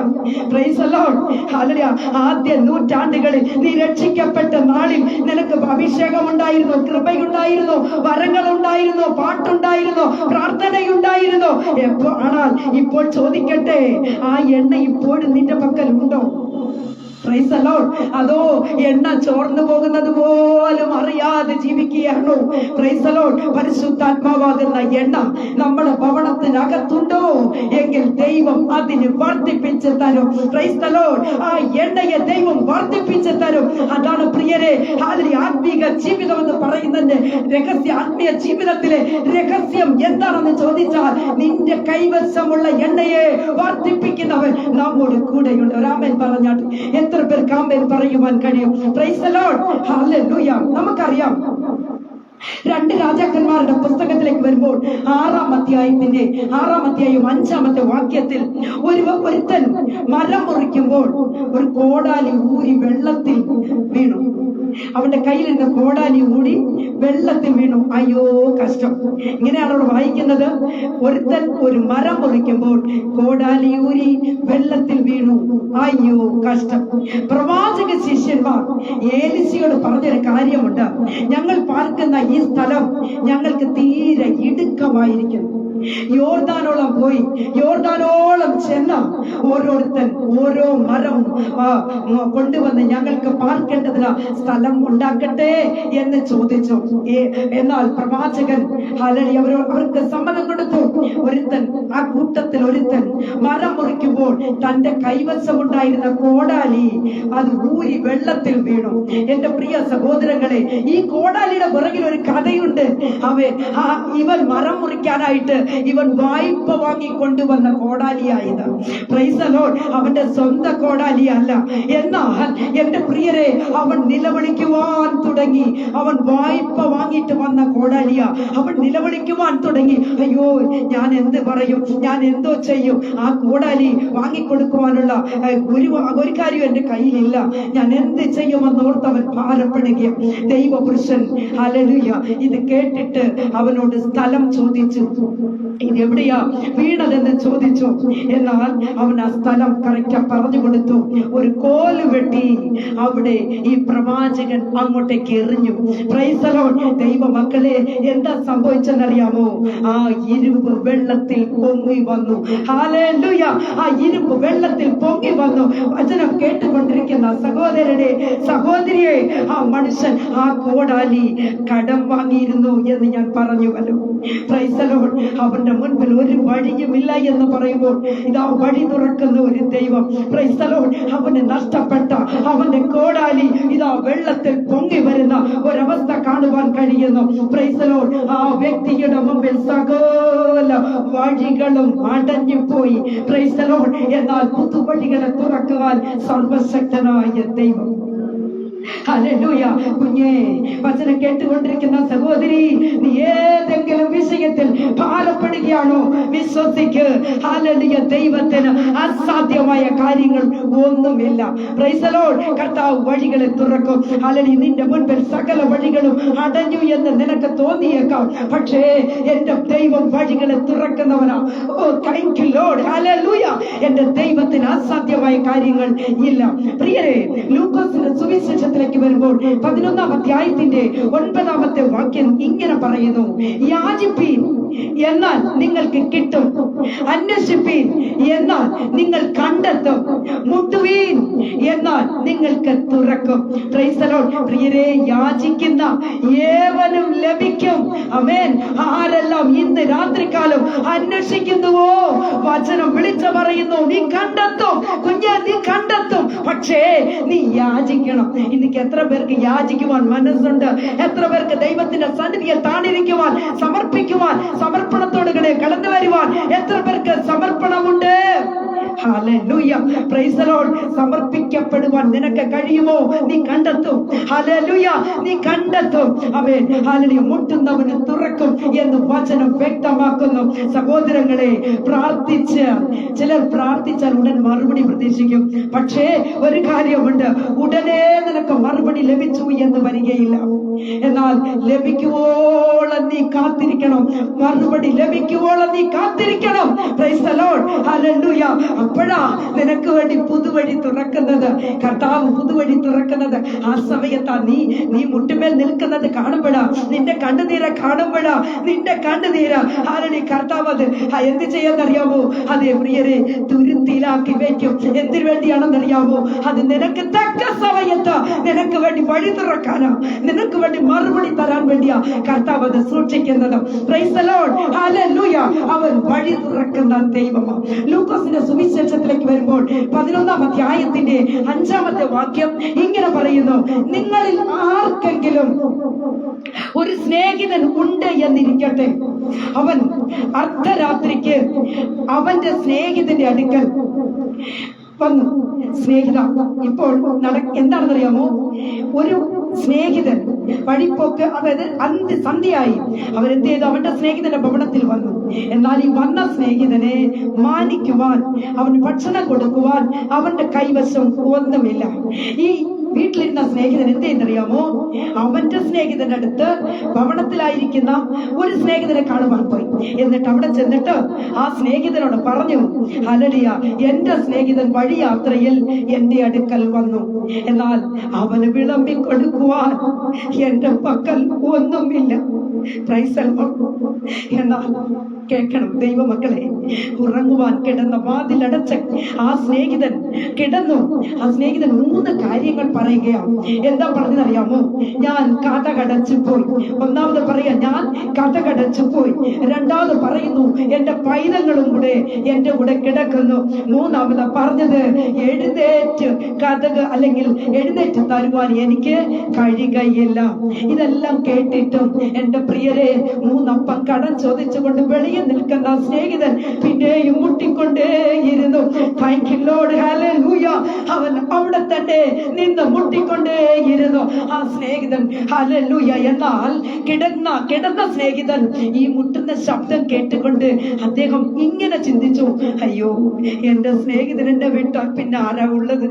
Praise the Lord. Hallelujah. ആദ്യ നൂറ്റാണ്ടുകളിൽ നീ രക്ഷിക്കപ്പെട്ട നാളിൽ നിനക്ക് അഭിഷേകം ഉണ്ടായിരുന്നു, കൃപയുണ്ടായിരുന്നു, വരങ്ങളുണ്ടായിരുന്നു, പാട്ടുണ്ടായിരുന്നു, പ്രാർത്ഥനയുണ്ടായിരുന്നു. ஆனால் ഇപ്പോൾ ചോദിക്കട്ടെ, ആ എണ്ണ ഇപ്പോഴും നിന്റെ പക്കൽ ഉണ്ടോ? Praise the Lord. അതോ എണ്ണ ചോർന്നു പോകുന്നത് പോലും അറിയാതെ ജീവിക്കുകയാണോ? Praise the Lord. പരിശുദ്ധാത്മാവാകുന്ന എണ്ണ നമ്മുടെ ഭവനത്തിൽ അതിനകത്തുണ്ടോ എങ്കിൽ ദൈവം അതിന് വർദ്ധിപ്പിച്ച് തരും. Praise the Lord. ആ എണ്ണയെ ദൈവം വർദ്ധിപ്പിച്ച് തരും. അതാണ് പ്രിയരെ അതിന് ആത്മീക ജീവിതം എന്ന് പറയുന്നതിന്റെ രഹസ്യം. ആത്മീയ ജീവിതത്തിലെ രഹസ്യം എന്താണെന്ന് ചോദിച്ചാൽ, നിന്റെ കൈവശമുള്ള എണ്ണയെ വർദ്ധിപ്പിക്കുന്നവൻ നമ്മോട് കൂടെയുണ്ട്. ഒരാമേൻ പറഞ്ഞാൽ എത്ര പേർക്ക് ആമേൻ പറയുവാൻ കഴിയും? Price the Lord. ഹല്ലേലൂയ. നമുക്കറിയാം, 2 രാജാക്കന്മാരുടെ പുസ്തകത്തിലേക്ക് വരുമ്പോൾ 6-ാം അധ്യായം 5-ാമത്തെ വാക്യത്തിൽ ഒരുത്തൻ മരം മുറിക്കുമ്പോൾ ഒരു കോടാലി ഊരി വെള്ളത്തിൽ വീണു. അവന്റെ കയ്യിലിരുന്ന കോടാലി ഊടി വെള്ളത്തിൽ വീണു. അയ്യോ കഷ്ടം. ഇങ്ങനെയാണ് അവിടെ വായിക്കുന്നത്. ഒരുത്തൻ ഒരു മരം മുറിക്കുമ്പോൾ കോടാലി ഊരി വെള്ളത്തിൽ വീണു. അയ്യോ കഷ്ടം. പ്രവാചക ശിഷ്യന്മാർ ഏലിശയോട് പറഞ്ഞൊരു കാര്യമുണ്ട്. ഞങ്ങൾ പാർക്കുന്ന ഈ സ്ഥലം ഞങ്ങൾക്ക് തീരെ ഇടുക്കമായിരിക്കുന്നു. യോർദാനോളം പോയി, യോർദാനോളം ചെന്ന ഓരോരുത്തൻ ഓരോ മരം കൊണ്ടുവന്ന് ഞങ്ങൾക്ക് പാർക്കേണ്ടതിന് സ്ഥലം ഉണ്ടാക്കട്ടെ എന്ന് ചോദിച്ചു. എന്നാൽ പ്രവാചകൻ അവർക്ക് സമ്മതം കൊടുത്തു. ആ കൂട്ടത്തിൽ ഒരുത്തൻ മരം മുറിക്കുമ്പോൾ തന്റെ കൈവശമുണ്ടായിരുന്ന കോടാലി അത് ഊരി വെള്ളത്തിൽ വീണു. എന്റെ പ്രിയ സഹോദരങ്ങളെ, ഈ കോടാലിയുടെ പിറകിൽ ഒരു കഥയുണ്ട്. ഇവൻ മരം മുറിക്കാനായിട്ട് ഇവൻ വായ്പ വാങ്ങി കൊണ്ടുവന്ന കോടാലിയായത്. Price the Lord. അവന്റെ സ്വന്തം കോടാലിയല്ല. എന്നാൽ എന്റെ പ്രിയരെ, അവൻ നിലവിളിക്കുവാൻ തുടങ്ങി. അവൻ വായ്പ വാങ്ങിയിട്ട് വന്ന കോടാലിയ. അവൻ നിലവിളിക്കുവാൻ തുടങ്ങി. അയ്യോ, ഞാൻ എന്ത് പറയും, ഞാൻ എന്തോ ചെയ്യും? ആ കോടാലി വാങ്ങിക്കൊടുക്കുവാനുള്ള ഒരു കാര്യം എന്റെ കയ്യിലില്ല. ഞാൻ എന്ത് ചെയ്യുമെന്ന് ഓർത്തവൻ ഭാരപ്പെടുകയും ദൈവപുരുഷൻ ഹല്ലേലൂയ ഇത് കേട്ടിട്ട് അവനോട് സ്ഥലം ചോദിച്ചു. ഇതെവിടെയാ വീണതെന്ന് ചോദിച്ചു. എന്നാൽ അവൻ ആ സ്ഥലം കറക്റ്റ് പറഞ്ഞു കൊടുത്തു. ഒരു കോല് വെട്ടി അവിടെ ഈ പ്രവാചകൻ അങ്ങോട്ടേക്ക് എറിഞ്ഞു. Price the Lord. ദൈവ മക്കളെ, എന്താ സംഭവിച്ചെന്നറിയാമോ? ആ ഇരുമ്പ് വെള്ളത്തിൽ പൊങ്ങി വന്നു. ഹല്ലേലൂയ. ആ ഇരുമ്പ് വെള്ളത്തിൽ പൊങ്ങി വന്നു. വചനം കേട്ടുകൊണ്ടിരിക്കുന്ന സഹോദരനെ, സഹോദരിയെ, ആ മനുഷ്യൻ ആ കോടാലി കടം വാങ്ങിയിരുന്നു എന്ന് ഞാൻ പറഞ്ഞുവല്ലോ. Price the Lord. അവന്റെ മുൻപിൽ ഒരു വഴിയുമില്ല എന്ന് പറയുമ്പോൾ ഇതാ വഴി തുറക്കുന്ന ഒരു ദൈവം. Price the Lord. അവന് നഷ്ടപ്പെട്ട അവന്റെ കോടാലി ഇതാ വെള്ളത്തിൽ പൊങ്ങി വരുന്ന ഒരവസ്ഥ കാണുവാൻ കഴിയുന്നു. Price the Lord. ആ വ്യക്തിയുടെ മുമ്പിൽ സകല വഴികളും അടഞ്ഞു പോയി. Price the Lord. എന്നാൽ പുതുവഴികളെ തുറക്കുവാൻ സർവശക്തനായ ദൈവം. ഹല്ലേലൂയ. കുഞ്ഞേ, വചനം കേട്ടുകൊണ്ടിരിക്കുന്ന സഹോദരി, നീ ഏതെങ്കിലും വിഷയത്തിൽ ഭാരപ്പെടുകയാണോ? വിശ്വസിക്ക്. ഹല്ലേലൂയ. ദൈവത്തിന് അസാധ്യമായ കാര്യങ്ങൾ ഒന്നുമില്ല. Price the Lord. കർത്താവ് വഴികളെ തുറക്കും. ഹല്ലേലൂയ. നിന്റെ മുൻപിൽ സകല വഴികളും അടഞ്ഞു എന്ന് നിനക്ക് തോന്നിയേക്കാം. പക്ഷേ എന്റെ ദൈവം വഴികളെ തുറക്കുന്നവനാ. ഓ, താങ്ക് യു ലോർഡ്. ഹല്ലേലൂയ. എന്റെ ദൈവത്തിന് അസാധ്യമായ കാര്യങ്ങൾ ഇല്ല. പ്രിയരെ, ലൂക്കോസിന്റെ സുവിശേഷ വരുമ്പോൾ 11-ാം അധ്യായത്തിന്റെ 9-ാമത്തെ വാക്യം ഇങ്ങനെ പറയുന്നു: യാചിപ്പീൻ എന്നാൽ നിങ്ങൾക്ക് കിട്ടും, അന്വേഷിപ്പീൻ എന്നാൽ നിങ്ങൾ കണ്ടെത്തും, മുട്ടുവീൻ എന്നാൽ നിങ്ങൾക്ക് തുറക്കും. Price the Lord. പ്രിയരെ, യാചിക്കുന്ന ഏവനും ലഭിക്കും. ആമേൻ. ആരെല്ലാം ഇന്ന് രാത്രികാലം അന്വേഷിക്കുന്നുവോ, വചനം വിളിച്ചു പറയുന്നു, നീ കണ്ടെത്തും. കുഞ്ഞെ, നീ കണ്ടെത്തും. പക്ഷേ നീ യാചിക്കണം. ഇന്നിക്ക് എത്ര പേർക്ക് യാചിക്കുവാൻ മനസ്സുണ്ട്? എത്ര പേർക്ക് ദൈവത്തിന്റെ സന്നിധിയിൽ താണിരിക്കുവാൻ, സമർപ്പിക്കുവാൻ, സമർപ്പണത്തോടുകൂടെ കടന്നു വരുവാൻ എത്ര പേർക്ക് സമർപ്പണമുണ്ട്? ഹല്ലേലൂയ. Praise the Lord. സമർപ്പിക്കപ്പെടുവാൻ നിനക്ക് കഴിയുമോ? നീ കണ്ടെത്തും. ഹല്ലേലൂയ. നീ കണ്ടെത്തും. ആമേൻ. ഹല്ലേലൂയ. മുട്ടുന്നവന് തുറക്കും എന്ന് വചനം വ്യക്തമാക്കുന്നു. സഹോദരങ്ങളെ, ചിലർ പ്രാർത്ഥിച്ചാൽ ഉടൻ മറുപടി പ്രതീക്ഷിക്കും. പക്ഷേ ഒരു കാര്യമുണ്ട്, ഉടനെ നിനക്ക് മറുപടി ലഭിച്ചു എന്ന് വരികയില്ല. എന്നാൽ ലഭിക്കുവോളം നീ കാത്തിരിക്കണം. മറുപടി ലഭിക്കുവോളം നീ കാത്തിരിക്കണം. Price the Lord. Lord. Hallelujah. അപ്പോഴാ നിനക്ക് വേണ്ടി പുതുവഴി തുറക്കുന്നത്, കർത്താവ് പുതുവഴി തുറക്കുന്നത്. ആ സമയത്താ നീ മുട്ടുമേൽ നിൽക്കുന്നത് കാണുമ്പോഴാ, നിന്റെ കണ്ണുനീരെ കാണുമ്പോഴാ, നിന്റെ കണ്ണുനീര് ആരുടെ കർത്താവ് അത് എന്ത് ചെയ്യാന്നറിയാമോ? അതേ പ്രിയരെ, തുരുത്തിയിലാക്കി വെക്കും. എന്തിനു വേണ്ടിയാണെന്നറിയാമോ? അത് നിനക്ക് തക്ക സമയത്ത് നിനക്ക് വേണ്ടി വഴി തുറക്കാനാ, നിനക്ക് വേണ്ടി മറുപടി തരാൻ വേണ്ടിയാ കർത്താവ് അത് സൂക്ഷിക്കുന്നത്. Price the Lord. ഹല്ലേലൂയ. അവൻ വഴി തുറക്കുന്ന ദൈവമാണ്. ലൂക്കോസിന്റെ സുവിശേഷത്തിലേക്ക് വരുമ്പോൾ 11-ാം അധ്യായത്തിന്റെ 5-ാമത്തെ വാക്യം ഇങ്ങനെ പറയുന്നു: നിങ്ങളിൽ ആർക്കെങ്കിലും ഒരു സ്നേഹിതൻ ഉണ്ട് എന്നിരിക്കട്ടെ, അവൻ അർദ്ധരാത്രിക്ക് അവന്റെ സ്നേഹിതന്റെ അടുക്കൽ വന്നു. സ്നേഹിത, ഇപ്പോൾ എന്താണെന്നറിയാമോ? ഒരു സ്നേഹിതൻ വഴിപ്പോക്ക്, അതായത് സന്ധ്യയായി, അവരെന്ത് ചെയ്തു? അവന്റെ സ്നേഹിതന്റെ ഭവനത്തിൽ വന്നു. എന്നാൽ ഈ വന്ന സ്നേഹിതനെ മാനിക്കുവാൻ, അവന് ഭക്ഷണം കൊടുക്കുവാൻ അവന്റെ കൈവശം ഒന്നുമില്ല. ഈ വീട്ടിലിരുന്ന സ്നേഹിതൻ എന്ത് ചെയ്യുന്നറിയാമോ? അവന്റെ സ്നേഹിതന്റെ അടുത്ത് ഭവനത്തിലായിരിക്കുന്ന ഒരു സ്നേഹിതനെ കാണുവാൻ പോയി. എന്നിട്ട് അവിടെ ചെന്നിട്ട് ആ സ്നേഹിതനോട് പറഞ്ഞു: ഹല്ലേലൂയ, എന്റെ സ്നേഹിതൻ വഴിയാത്രയിൽ എന്റെ അടുക്കൽ വന്നു, എന്നാൽ അവന് വിളമ്പി കൊടുക്കുവാൻ എന്റെ പക്കൽ ഒന്നുമില്ല. Price the Lord. എന്നാൽ കേൾക്കണം ദൈവമക്കളെ, ഉറങ്ങുവാൻ കിടന്ന വാതിലടച്ച് ആ സ്നേഹിതൻ കിടന്നു. ആ സ്നേഹിതൻ 3 കാര്യങ്ങൾ പറയുകയാണ്. എന്താ പറഞ്ഞതറിയാമോ? ഞാൻ കതകടച്ചു പോയി. ഒന്നാമത് പറയാ, ഞാൻ കതകടച്ചു പോയി. രണ്ടാമത് പറയുന്നു, എന്റെ പൈതങ്ങളും കൂടെ എന്റെ കൂടെ കിടക്കുന്നു. മൂന്നാമത് പറഞ്ഞത്, എഴുന്നേറ്റ് കതക് അല്ലെങ്കിൽ എഴുന്നേറ്റ് തരുവാൻ എനിക്ക് കഴിയുകയില്ല. ഇതെല്ലാം കേട്ടിട്ടും എന്റെ പ്രിയരെ, 3 അപ്പം കടം ചോദിച്ചുകൊണ്ട് വെളിയിൽ നിൽക്കുന്ന സ്നേഹിതൻ പിന്നെയും മുട്ടിക്കൊണ്ടേയിരുന്നു. Thank you Lord. ഹല്ലേലൂയ. അവൻ അവിടെ തന്നെ നിന്ന് മുട്ടിക്കൊണ്ടേയിരുന്നു, ആ സ്നേഹിതൻ. ഹല്ലേലൂയ. എന്നാൽ കിടന്ന സ്നേഹിതൻ ഈ മുട്ടുന്ന ശബ്ദം കേട്ടുകൊണ്ട് അദ്ദേഹം ഇങ്ങനെ ചിന്തിച്ചു: അയ്യോ, എന്റെ സ്നേഹിതൻ എന്നെ വിട്ടാൽ പിന്നെ ആരാ ഉള്ളത്?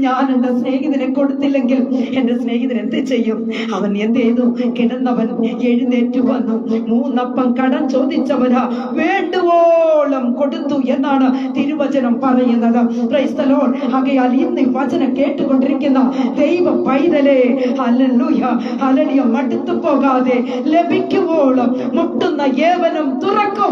ഞാൻ എന്റെ സ്നേഹിതനെ കൊടുത്തില്ലെങ്കിൽ എന്റെ സ്നേഹിതൻ എന്ത് ചെയ്യും? അവൻ എന്ത് ചെയ്തു? കിടന്നവൻ എഴുന്നേറ്റു വന്നു. 3 അപ്പം കടം ചോദിച്ചവരാ വേണ്ടുവോളം കൊടുത്തു എന്നാണ് തിരുവചനം പറയുന്നത്. Price the Lord. ആകയാൽ ഇന്ന് വചനം കേട്ടുകൊണ്ടിരിക്കുന്ന ദൈവ പൈതലേ, ഹല്ലേലൂയ, ഹല്ലേലൂയ, മടുത്തു പോകാതെ ലഭിക്കുവോളം മുട്ടുന്ന ഏവനും തുറക്കും.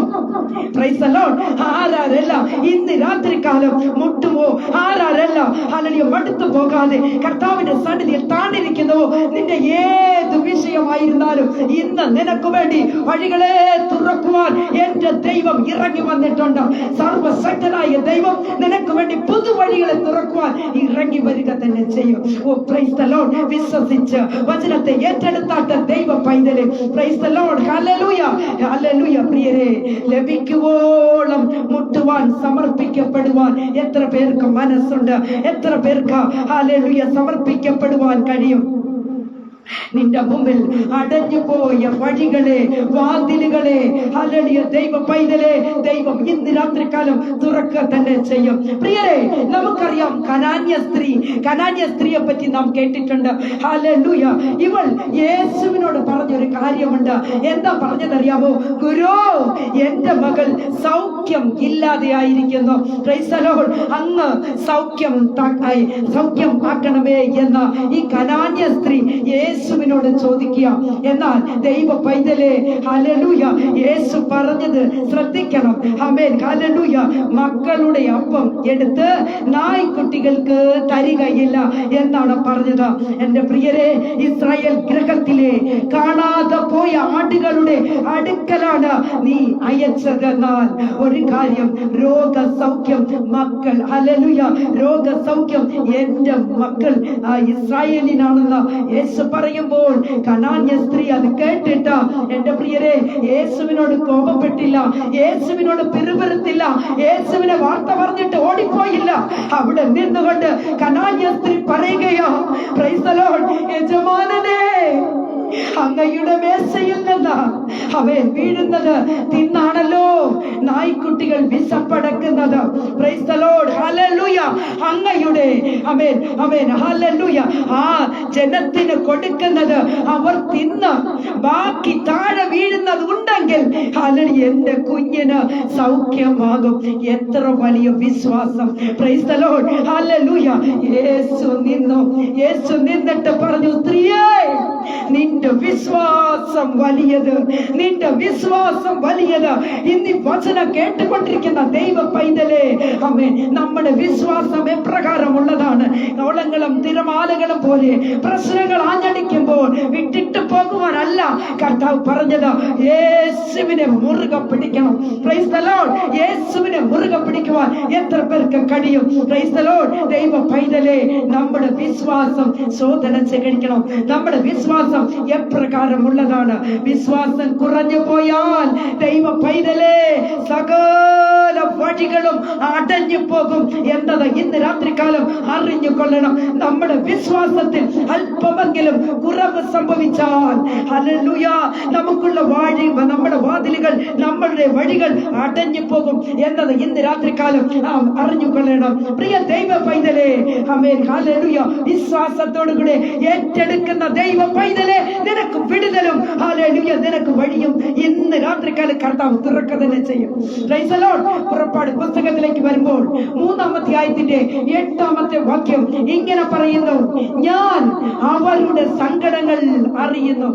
Price the Lord. ആരാരെല്ലാം ഇന്ന് രാത്രികാലം മുട്ടുമോ, ആരാരെല്ലാം ഹല്ലേലൂയ മടുത്തു പോകാതെ കർത്താവിന്റെ സന്നിധിയിൽ താണിരിക്കുന്നുവോ, നിന്റെ ഏത് വിഷയമായിരുന്നാലും ഇന്ന് നിനക്ക് വേണ്ടി വഴികളെ തുറക്കുവാൻ എന്റെ ദൈവം ഇറങ്ങി വന്നിട്ടുണ്ട്. സർവശക്തനായ ദൈവം നിനക്ക് വേണ്ടി പുതുവഴികളെ തുറക്കുവാൻ ഇറങ്ങി വരിക തന്നെ ചെയ്യും. Oh praise the Lord. വിശ്വസിച്ച് വചനത്തെ ഏറ്റെടുത്താട്ട ദൈവ പൈതലേ, praise the Lord. Hallelujah, hallelujah. പ്രിയരെ, ലഭിക്കുവോളം മുട്ടുവാൻ, സമർപ്പിക്കപ്പെടുവാൻ എത്ര പേർക്ക് മനസ്സുണ്ട്? എത്ര പേർക്ക് ഹല്ലേലൂയ സമർപ്പിക്കപ്പെടുവാൻ കഴിയും? നിന്റെ മുമ്പിൽ അടഞ്ഞു പോയ വഴികളെ, വാതിലുകളെ, ഹല്ലേലൂയ, ദൈവ പൈതലേ, ദൈവം ഇന്ന് രാത്രികാലം തുറക്കുക തന്നെ ചെയ്യും. പ്രിയരെ, നമുക്കറിയാം കനാന്യ സ്ത്രീയെ പറ്റി നാം കേട്ടിട്ടുണ്ട്. ഹല്ലേലൂയ. ഇവൾ യേശുവിനോട് പറഞ്ഞൊരു കാര്യമുണ്ട്. എന്താ പറഞ്ഞതറിയാമോ? ഗുരു, എന്റെ മകൾ സൗഖ്യം ഇല്ലാതെ ആയിരിക്കുന്നു. Price the Lord. അങ്ങ് സൗഖ്യം ആക്കണമേ എന്ന ഈ കനാന്യ സ്ത്രീ യേശുവിനോട് ചോദിക്കുക. എന്നാൽ ദൈവ പൈതലേ, ഹല്ലേലൂയ, യേശു പറഞ്ഞത് ശ്രദ്ധിക്കണം. ആമേൻ. ഹല്ലേലൂയ. മക്കളുടെ അപ്പം എടുത്ത് നായ്ക്കുട്ടികൾക്ക് തരികയില്ല എന്നാണ് പറഞ്ഞത്. എന്റെ പ്രിയരെ, ഇസ്രായേൽ ഗൃഹത്തിലെ കാണാതെ പോയ ആടുകളുടെ അടുക്കലാണ് നീ അയച്ചതെന്നാൽ ഒരു കാര്യം, രോഗസൗഖ്യം മക്കൾ, ഹല്ലേലൂയ, രോഗസൗഖ്യം എന്റെ മക്കൾ ഇസ്രായേലിനാണെന്ന് യേശു പറയുമ്പോൾ കനാന്യ സ്ത്രീ അത് കേട്ടിട്ട് എന്റെ പ്രിയരെ യേശുവിനോട് കോപപ്പെട്ടില്ല, യേശുവിനോട് പിറുപിറുത്തില്ല, യേശുവിനെ വാർത്ത പറഞ്ഞിട്ട് ഓടിപ്പോയില്ല. അവിടെ നിന്നുകൊണ്ട് കനാന്യ സ്ത്രീ പറയുകയോ, പ്രൈസ് ദി ലോർഡ്, യജമാനനേ, അങ്ങയുടെ മേശയിൽ നിന്ന് അവൻ വീഴുന്നത് തിന്നാണല്ലോ നായ്ക്കുട്ടികൾ വിശപ്പടക്കുന്നത്. Praise the Lord, hallelujah. അങ്ങയുടെ അമേൻ അമേൻ ഹല്ലേലൂയ ആ ജനത്തിന് കൊടുക്കുന്നത് അവർ തിന്ന് ബാക്കി താഴെ വീഴുന്നത് ഉണ്ടെങ്കിൽ ഹല്ലേലൂയ എന്റെ കുഞ്ഞിന് സൗഖ്യമാകും. എത്ര വലിയ വിശ്വാസം. Price the Lord. ഹല്ലേലൂയ. യേശു നിന്നിട്ട് പറഞ്ഞു, സ്ത്രീയേ നിന്റെ വിശ്വാസം വലിയത്, നിന്റെ വിശ്വാസം വലിയത്. ഇന്ന് വചനം കേട്ടുകൊണ്ടിരിക്കുന്ന ദൈവ പൈതലേ, ആമേൻ, നമ്മുടെ വിശ്വാസം എപ്രകാരമുള്ളതാണ്? ഓളങ്ങളും തിരമാലകളും പോലെ പ്രശ്നങ്ങൾ ആഞ്ഞടിക്കുമ്പോൾ വിട്ടിട്ട് പോകുവാനല്ല കർത്താവ് പറഞ്ഞത്. യേശുവിനെ മുറുകെ പിടിക്കണം. Price the Lord. യേശുവിനെ മുറുകെ പിടിക്കുവാൻ എത്ര പേർക്ക് കഴിയും? Price the Lord. ദൈവ പൈതലേ, നമ്മുടെ വിശ്വാസം ശോധന ചെയ്യണം. നമ്മുടെ വിശ്വാസം എപ്രകാരമുള്ളതാണ്? വിശ്വാസം കുറഞ്ഞു പോയാൽ ദൈവ പൈതലേ സകല വഴികളും അടഞ്ഞു പോകും എന്നത് ഇന്ന് രാത്രികാലം അറിഞ്ഞു കൊള്ളണം. നമ്മുടെ വിശ്വാസത്തിൽ അല്പമെങ്കിലും കുറവ് സംഭവിച്ചാൽ ഹല്ലേലൂയ നമുക്കുള്ള വഴി, നമ്മുടെ വാതിലുകൾ, നമ്മളുടെ വഴികൾ അടഞ്ഞു പോകും എന്നത് ഇന്ന് രാത്രികാലം നാം അറിഞ്ഞു കൊള്ളണം. പ്രിയ ദൈവ പൈതലേ, ആമേൻ, ഹല്ലേലൂയ, വിശ്വാസത്തോടുകൂടെ ഏറ്റെടുക്കുന്ന ദൈവ പൈതലേ, നിനക്ക് വിടുതലും ഹല്ലേലൂയ നിനക്ക് വഴിയും ഇന്ന് രാത്രികാലം കർത്താവ് തുറക്കുക തന്നെ ചെയ്യും. Price the Lord. പുറപ്പാട് പുസ്തകത്തിലേക്ക് വരുമ്പോൾ 3-ാം അധ്യായത്തിന്റെ 8-ാമത്തെ വാക്യം ഇങ്ങനെ പറയുന്നു, ഞാൻ അവരുടെ സങ്കടങ്ങൾ അറിയുന്നു.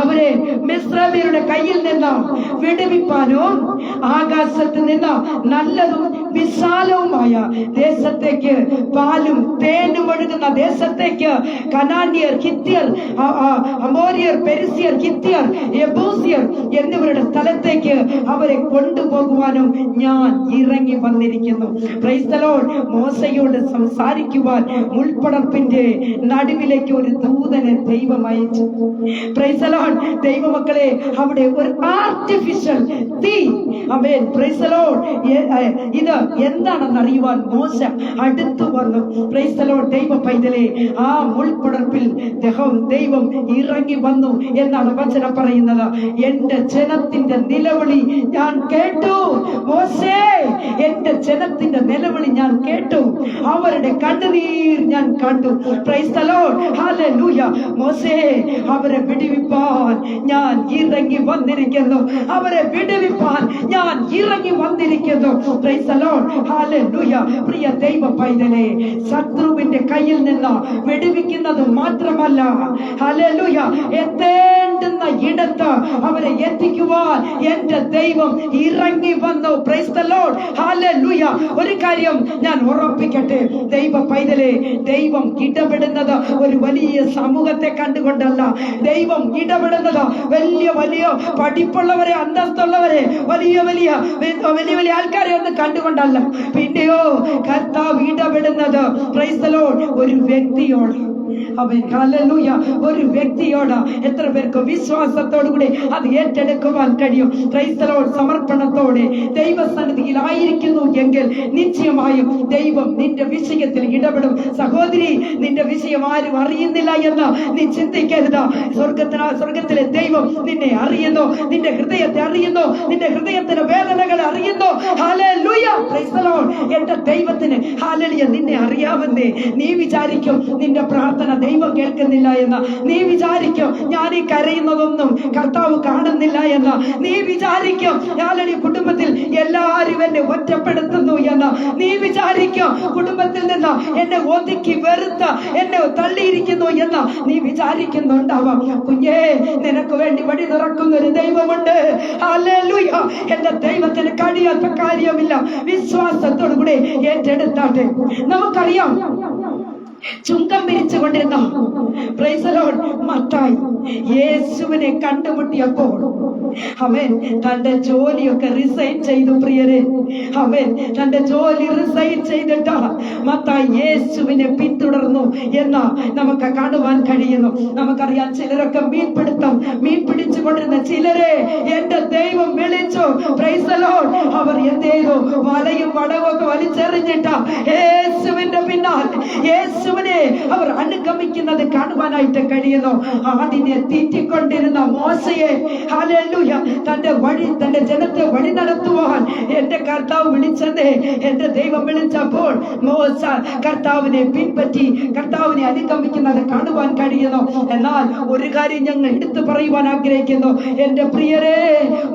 അവരെ മിസ്രയീമ്യരുടെ കയ്യിൽ നിന്ന് വിടുവിപ്പാനോ ആകാശത്ത് നിന്ന് നല്ലതും വിശാലവുമായ ദേശത്തേക്ക്, പാലും തേനും ഒഴുകുന്ന ദേശത്തേക്ക്, കനാന്യർ, ഹിത്യർ, അമോര്യർ, പെരിസ്യർ, ഹിത്യർ, യെബൂസ്യർ എന്നിവരുടെ സ്ഥലത്തേക്ക് അവരെ കൊണ്ടുപോകുവാനും ഞാൻ ഇറങ്ങി വന്നിരിക്കുന്നു. Price the Lord. മോശയോട് സംസാരിക്കുവാൻ മുൾപ്പടർപ്പിന്റെ നടുവിലേക്ക് ഒരു ദൂതനെ ദൈവം അയച്ചു. Price the Lord. ദൈവമക്കളെ, അവിടെ ഒരു ആർട്ടിഫിഷ്യൽ തീ, ആമേൻ, പ്രൈസ് ദി ലോർഡ്, ഇത് എന്താണെന്ന് അറിയുവാൻ മോശ അടുത്തു വന്നു. Price the Lord. ദൈവ പൈതലേ, ആ മുൾപ്പടർപ്പിൽ ദൈവം ഇറങ്ങി വന്നു എന്നാണ് വചനം പറയുന്നത്. എന്റെ ജനത്തിന്റെ നിലവിളി ഞാൻ കേട്ടു. മോശേ, എന്റെ ജനത്തിന്റെ നിലവിളി ഞാൻ കേട്ടു. അവരുടെ കണ്ണുനീർ ഞാൻ കണ്ടു. Price the Lord. ഹല്ലേലൂയ. മോശേ, അവരെ വിടുവിപ്പാൻ ഞാൻ ഇറങ്ങി വന്നിരിക്കുന്നു. അവരെ വിടുവിപ്പാൻ ഞാൻ ഇറങ്ങി വന്നിരിക്കുന്നു. Price the Lord. ഹല്ലേലൂയ. പ്രിയ ദൈവ പൈതലേ, ശത്രുവിന്റെ കയ്യിൽ നിന്ന് വിടുവിക്കുന്നത് മാത്രമല്ല, ഹല്ലേലൂയ, എത്തേണ്ടുന്ന ഇടത്ത് അവരെ എത്തിക്കുവാൻ എന്റെ ദൈവം ഇറങ്ങി വന്നു. Price the Lord. ഹല്ലേലൂയ. ഒരു കാര്യം ഞാൻ ഉറപ്പിക്കട്ടെ ദൈവ പൈതലേ, ദൈവം ഇടപെടുന്നത് ഒരു വലിയ സമൂഹത്തെ കണ്ടുകൊണ്ടല്ല. ദൈവം ഇടപെടുന്നത് വലിയ വലിയ പഠിപ്പുള്ളവരെ, അന്തസ്തുള്ളവരെ, വലിയ വലിയ വലിയ വലിയ ആൾക്കാരെ ഒന്നും കണ്ടുകൊണ്ടല്ല. പിന്നെയോ കർത്താവ് ഇടപെടുന്നത്, പ്രൈസ് ദി ലോർഡ്, ഒരു വ്യക്തിയോട്. അവൻ ഹല്ലേലൂയ, ഒരു വ്യക്തിയോട്. എത്ര പേർക്ക് വിശ്വാസത്തോടുകൂടി അത് ഏറ്റെടുക്കുവാൻ കഴിയും? Price the Lord. സമർപ്പണത്തോടെ ദൈവസന്നിധിയിൽ ആയിരിക്കുന്നു എങ്കിൽ നിശ്ചയമായും ദൈവം നിന്റെ വിഷയത്തിൽ ഇടപെടും. സഹോദരി, നിന്റെ വിഷയം ആരും അറിയുന്നില്ല എന്ന് നീ ചിന്തിക്കരുത്. സ്വർഗത്തിലെ ദൈവം നിന്നെ അറിയുന്നു, നിന്റെ ഹൃദയത്തെ അറിയുന്നു, നിന്റെ ഹൃദയത്തിന്റെ വേദനകൾ അറിയുന്നു. ഹല്ലേലൂയ. Praise the Lord. എന്റെ ദൈവത്തിന് ഹല്ലേലൂയ നിന്നെ അറിയാമെന്നേ. നീ വിചാരിക്കും നിന്റെ പ്രാർത്ഥന ദൈവം കേൾക്കുന്നില്ല എന്ന്. നീ വിചാരിക്കും ഞാൻ ഈ കരയുന്നതൊന്നും കർത്താവ് കാണുന്നില്ല എന്ന്. നീ വിചാരിക്കും ഞാനീ കുടുംബത്തിൽ എല്ലാവരും എന്നെ ഒറ്റപ്പെടുത്തുന്നു എന്ന്. നീ വിചാരിക്കും കുടുംബത്തിൽ നിന്ന് എന്നെ ഒതുക്കി വെറുത്ത് എന്നെ തള്ളിയിരിക്കുന്നു എന്ന് നീ വിചാരിക്കുന്നുണ്ടാവാം. കുഞ്ഞേ, നിനക്ക് വേണ്ടി വഴി തുറക്കുന്ന ഒരു ദൈവമുണ്ട്. ഹല്ലേലൂയ. എന്റെ ദൈവത്തിന് കഴിയാത്ത കാര്യമില്ല. വിശ്വാസത്തോടു കൂടി ഏറ്റെടുത്താട്ടെ. നമുക്കറിയാം, ചുങ്കം പിരിച്ചുകൊണ്ടിരുന്ന പ്രൈസ് ദി ലോർഡ് മത്തായി യേശുവിനെ കണ്ടുമുട്ടിയപ്പോൾ അവൻ തന്റെ ജോലിയൊക്കെ റിസൈൻ ചെയ്തു. പ്രിയരെ, അവൻ തന്റെ ജോലി റിസൈൻ ചെയ്തിട്ട് മത്തായി യേശുവിനെ പിന്തുടർന്നു എന്ന് നമുക്ക് കാണുവാൻ കഴിയുന്നു. നമുക്കറിയാം, ചിലരൊക്കെ മീൻ പിടിച്ചുകൊണ്ടിരുന്ന ചിലരെ എന്റെ ദൈവം വിളിച്ചു. Price the Lord. അവർ എന്ത് അവരെന്ത് ചെയ്തു? വലയും വടവും ഒക്കെ വലിച്ചെറിഞ്ഞിട്ട യേശുവിന്റെ പിന്നാൽ യേശുവിനെ അവർ അനുഗമിക്കുന്നത് കാണുവാനായിട്ട് കഴിയുന്നു. അതിനെ തീറ്റിക്കൊണ്ടിരുന്ന മോശയെ ഹല്ലേലൂയ തന്റെ ജനത്തെ വഴി നടത്തുവാൻ എന്റെ കർത്താവ് വിളിച്ചത്. എന്റെ ദൈവം വിളിച്ചപ്പോൾ മോശ കർത്താവിനെ പിൻപറ്റി കർത്താവിനെ അനുഗമിക്കുന്നത് കാണുവാൻ കഴിയുന്നു. എന്നാൽ ഒരു കാര്യം ഞങ്ങൾ എടുത്തു പറയുവാൻ ആഗ്രഹിക്കുന്നു. എന്റെ പ്രിയരെ,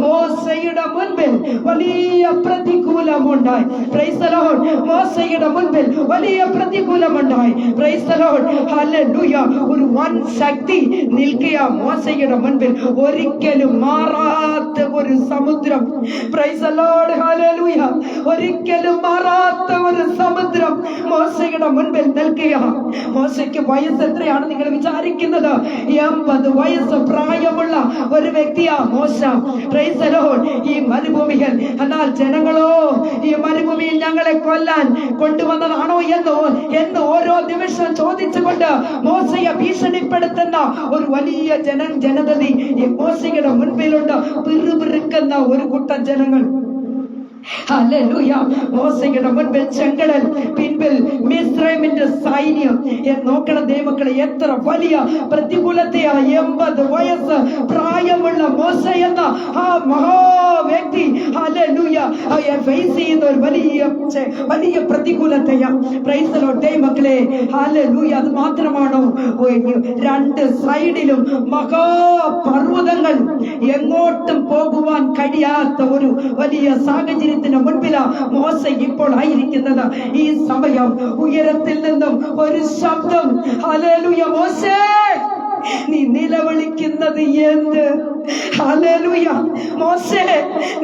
മോശയുടെ മുൻപിൽ വലിയ പ്രതികൂലമുണ്ടായി. Praise the Lord. മോശയുടെ മുൻപിൽ വലിയ പ്രതികൂലമുണ്ടായി. Praise the Lord. ഹല്ലേലൂയ. ഒരു വൻ ശക്തി നിൽക്കുക മോശയുടെ മുൻപിൽ. ഒരിക്കലും മാറാത്ത ഒരു സമുദ്രം. Price the Lord. ഹല്ലേലൂയ. ഒരിക്കലും മാറാത്ത ഒരു സമുദ്രം മോശയുടെ മുൻപിൽ നിൽക്കുക. മോശയ്ക്ക് വയസ്സ് എത്രയാണ് നിങ്ങൾ വിചാരിക്കുന്നത്? 80 വയസ്സ് പ്രായമുള്ള ഒരു വ്യക്തിയാ മോശ. Price the Lord. ഈ മരുഭൂമിയിൽ, എന്നാൽ ജനങ്ങളോ ഈ മരുഭൂമിയിൽ ഞങ്ങളെ കൊല്ലാൻ കൊണ്ടുവന്നതാണോ എന്ന് ഓരോ നിമിഷം ചോദിച്ചുകൊണ്ട് മോശയെ ഭീഷണിപ്പെടുത്തുന്ന ഒരു വലിയ ജനതതി ഈ മോശയുടെ മുൻപിലുണ്ട്. പിറുപിറുക്കുന്ന ഒരു കൂട്ടം ജനങ്ങൾ. ഹല്ലേലൂയ. മോശയുടെ മുൻപിൽ ചെങ്കടൽ, പിൻപിൽ മിസ്രൈമിന്റെ സൈന്യം. നോക്കണം ദൈവമക്കളെ, എത്ര വലിയ പ്രതികൂലത്തെയാ 80 വയസ്സ് പ്രായമുള്ള മോശ എന്ന ആ മഹാവ്യക്തി ഹല്ലേലൂയ ഫേസ് ചെയ്യുന്ന ഒരു വലിയ പ്രതികൂലത്തെയാ. Praise the Lord. ദൈവമക്കളെ, ഹല്ലേലൂയ. അത് മാത്രമാണോ? രണ്ട് സൈഡിലും മഹാപർവ്വതങ്ങൾ, എങ്ങോട്ടും പോകുവാൻ കഴിയാത്ത ഒരു വലിയ സാഹചര്യം മുൻപിലാ മോശ ഇപ്പോൾ ആയിരിക്കുന്നത്. ഈ സമയം ഉയരത്തിൽ നിന്നും ഒരു ശബ്ദം, ഹല്ലേലൂയ, മോശേ നീ നിലവിളിക്കുന്നത് എന്ത്? ഹല്ലേലൂയ. മോശേ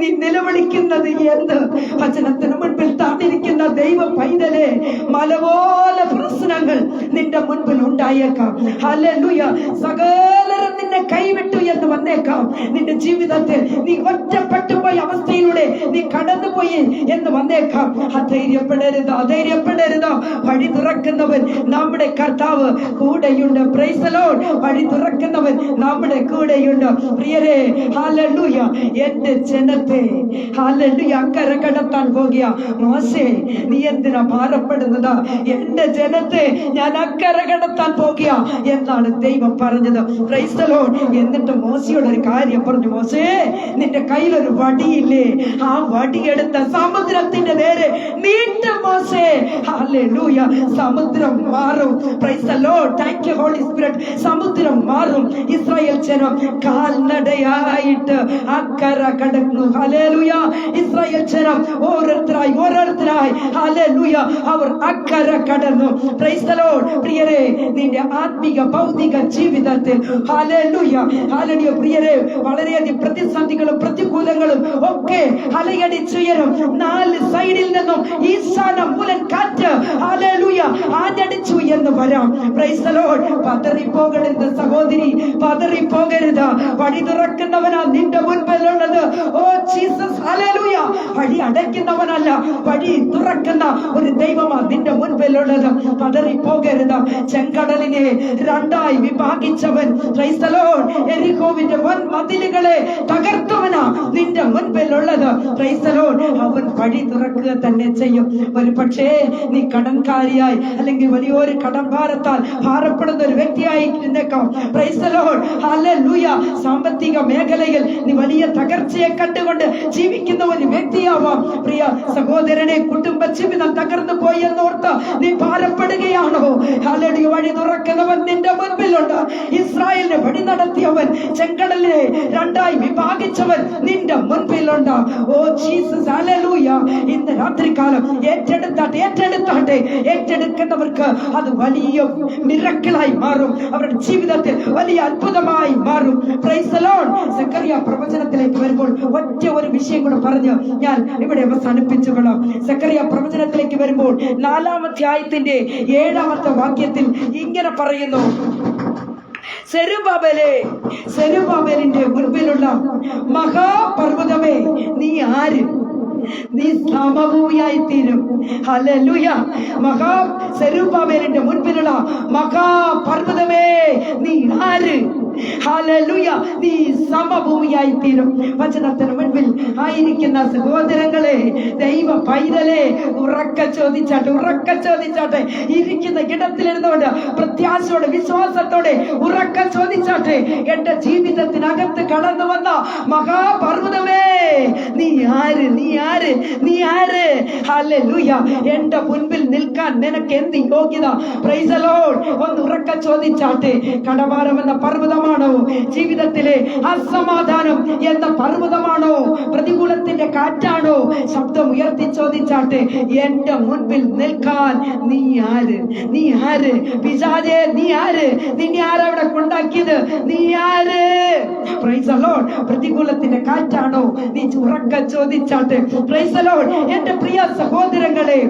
നീ നിലവിളിക്കുന്നത് എന്ത്? വചനത്തിന് മുൻപിൽ താണിരിക്കുന്ന ദൈവ പൈതലേ, മലപോലെ പ്രശ്നങ്ങൾ നിന്റെ മുൻപിൽ ഉണ്ടായേക്കാം. ഹല്ലേലൂയ. സകലരും നിന്നെ കൈവിട്ടു എന്ന് വന്നേക്കാം. നിന്റെ ജീവിതത്തിൽ നീ ഒറ്റപ്പെട്ടു പോയ അവസ്ഥയിലൂടെ നീ കടന്നുപോയി എന്ന് വന്നേക്കാം. അധൈര്യപ്പെടരുത്. വഴി തുറക്കുന്നവൻ നമ്മുടെ കർത്താവ് കൂടെയുണ്ട്. Price the Lord. വഴി തുറക്കുന്നവൻ നമ്മുടെ കൂടെയുണ്ട്. പ്രിയരെ, ഹല്ലേലൂയ. എന്റെ ജനത്തെ ഹല്ലേലൂയ അക്കരെ കടത്താൻ പോകുക. മോശേ നീ എന്തിനാ ഭാരപ്പെടുന്നത്? എന്റെ ജനത്തെ ഞാൻ അക്കരെ കടത്താൻ പോകുക എന്നാണ് ദൈവം പറഞ്ഞത്. Price the Lord. എന്നിട്ട് മോശയോട് ഒരു കാര്യം പറഞ്ഞു. മോശേ, നിന്റെ കയ്യിലൊരു വടിയില്ലേ? ആ വടിയെടുത്ത സമുദ്രത്തിന്റെ നേരെ നീട്ടും മോശേ. ഹല്ലേലൂയ. സമുദ്രം മാറും. Praise the Lord. Thank you Holy Spirit. സമുദ്രം മാറും. ഇസ്രായേൽ ജനം കാൽനടയായിട്ട് അക്കര കടന്നു. ഹല്ലേലൂയ. ഇസ്രായേൽ ജനം ഓരോരുത്തരായി ഹല്ലേലൂയ അവർ അക്കര കടന്നു. Price the Lord. പ്രിയരെ, നിന്റെ ആത്മീക ഭൗതിക ജീവിതത്തിൽ ഹല്ലേലൂയ പ്രിയരെ, വളരെയധികം പ്രതിസന്ധികളും പ്രതികൂലങ്ങളും ഒക്കെ അലയടിച്ചുയരും. 4 സൈഡിൽ നിന്നും ഈശാന മൂലൻ കാറ്റ് ഹല്ലേലൂയ ആഞ്ഞടിച്ചു എന്ന് വരാം. Price the Lord. പതറിപ്പോകരുത് സഹോദരി, പതറിപ്പോകരുത്. വഴി തുറക്കുന്നവനാ നിന്റെ മുൻപിലുള്ളത്. Oh Jesus, hallelujah. വഴി അടയ്ക്കുന്നവനല്ല, വഴി തുറക്കുന്ന ഒരു ദൈവമാ നിന്റെ മുൻപിലുള്ളത്. പതറിപ്പോകരുത്. ചെങ്കടലിനെ 2ആയി വിഭാഗിച്ചവൻ, പ്രൈസ് ദി ലോർഡ്, എരിഹോവിന്റെ വൻ മതിലുകളെ തകർത്തവനാ നിന്റെ മുൻപിലുള്ളത്. Price the Lord. അവൻ വഴി തുറക്കുക തന്നെ ചെയ്യും. ഒരു പക്ഷേ നീ കടൻകാരിയായി അല്ലെങ്കിൽ വലിയൊരു കടംഭാരത്താൽ ഭാരപ്പെടുന്ന ഒരു വ്യക്തിയായി ഇരുന്നേക്കാം. Praise the Lord. ഹല്ലേലൂയ. സാമ്പത്തിക മേഖലയിൽ നീ വലിയ തകർച്ചയെ കണ്ടുകൊണ്ട് ജീവിക്കുന്ന ഒരു വ്യക്തിയാവാം. പ്രിയ സഹോദരനെ, കുടുംബ ജീവിതം തകർന്നു പോയി എന്നോർത്ത് നീ ഭാരപ്പെടുകയാണോ? ഹല്ലേലൂയ. വഴി തുറക്കുന്നവൻ നിന്റെ മുൻപിലുണ്ട്. ഇസ്രായേലിനെ വഴി നടത്തിയവൻ, ചെങ്കടലിനെ 2ആയി വിഭാഗിച്ചവൻ നിന്റെ മുൻപിലുണ്ട്. Oh Jesus, hallelujah. ഇന്ന് രാത്രികാലം ഏറ്റെടുക്കുന്നവർക്ക് അത് വലിയ മിറക്കിളായി മാറും. അവരുടെ ജീവിതത്തിൽ വലിയ അത്ഭുതമായി മാറും. Praise the Lord. സെക്കറിയ പ്രവചനത്തിലേക്ക് വരുമ്പോൾ ഒറ്റ ഒരു വിഷയം കൂടെ പറഞ്ഞ് ഞാൻ ഇവിടെ അവസാനിപ്പിച്ചുകൊള്ളാം. സെക്കറിയ പ്രവചനത്തിലേക്ക് വരുമ്പോൾ 4-ാം അധ്യായത്തിന്റെ 7-ാമത്തെ വാക്യത്തിൽ ഇങ്ങനെ പറയുന്നു: സെരുബാബേലിന്റെ മുൻപിലുള്ള മഹാപർവ്വതമേ, നീ ആര്? നീ സമഭൂമിയായി തീരും. ഹല്ലേലൂയ. സെരുബാബേലിന്റെ മുൻപിലുള്ള മഹാപർവ്വതമേ, നീ ആര്? ഹല്ലേലൂയ, നീ സമഭൂമിയായി തീരും. വചനത്തിന് മുൻപിൽ ആയിരിക്കുന്ന സഹോദരങ്ങളെ, ദൈവ പൈതലെ, ഉറക്കെ ചോദിച്ചാട്ടെ ഇരിക്കുന്ന ഇടത്തിലിരുന്നോണ്ട് പ്രത്യാശയോടെ വിശ്വാസത്തോടെ ഉറക്കെ ചോദിച്ചാട്ടെ, എന്റെ ജീവിതത്തിനകത്ത് കടന്നു വന്ന മഹാപർവ്വതമേ, നീ ആര്? ഹല്ലേലൂയ, എന്റെ മുൻപിൽ നിൽക്കാൻ നിനക്ക് എന്ത് യോഗ്യത? Price the Lord. ഒന്ന് ഉറക്കെ ചോദിച്ചാട്ടെ, കടഭാരം എന്ന പർവ്വതമാണോ? ജീവിതത്തിലെ അസമാധാനം എന്ന പർവ്വതമാണോ? പ്രതികൂലത്തിന്റെ കാറ്റാണോ? ശബ്ദം ഉയർത്തി ചോദിച്ചാട്ടെ, എന്റെ മുൻപിൽ നിൽക്കാൻ നീ ആര്? പിശാചേ, നീ ആര്? നിന്നെ ആരവിടെ കൊണ്ടാക്കിയത്? നീ ആര്? Praise the Lord. പ്രതികൂലത്തിന്റെ കാറ്റാണോ? നീ ഉറക്കെ ചോദിച്ചാട്ടെ. Price the Lord. എന്റെ പ്രിയ സഹോദരങ്ങളെ,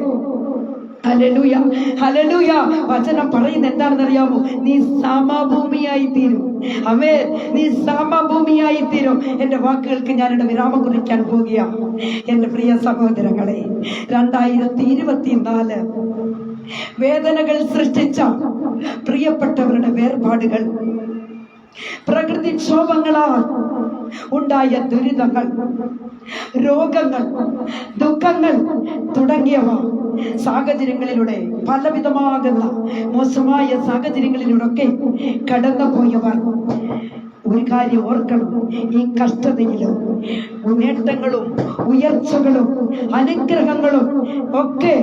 ഹല്ലേലൂയ, ഹല്ലേലൂയ. വചനം പറയുന്നത് എന്താണെന്ന് അറിയാമോ? നീ സമഭൂമിയായി തീരും. ആമേൻ. നീ സമഭൂമിയായി തീരും. എന്റെ വാക്കുകൾക്ക് ഞാനിവിടെ വിരാമം കുറിക്കാൻ പോകുകയാണ്. എന്റെ പ്രിയ സഹോദരങ്ങളെ, 2024 വേദനകൾ സൃഷ്ടിച്ച പ്രിയപ്പെട്ടവരുടെ വേർപാടുകൾ, പ്രകൃതിക്ഷോഭങ്ങളാൽ ഉണ്ടായ ദുരിതങ്ങൾ, രോഗങ്ങൾ, ദുഃഖങ്ങൾ തുടങ്ങിയവ സാഹചര്യങ്ങളിലൂടെ, പലവിധമാകുന്ന മോശമായ സാഹചര്യങ്ങളിലൂടെ കടന്നുപോയവർ ഒരു കാര്യം ഓർക്കണം. ഈ കഷ്ടതയിലും നേട്ടങ്ങളും ഉയർച്ചകളും അനുഗ്രഹങ്ങളും ഒക്കെ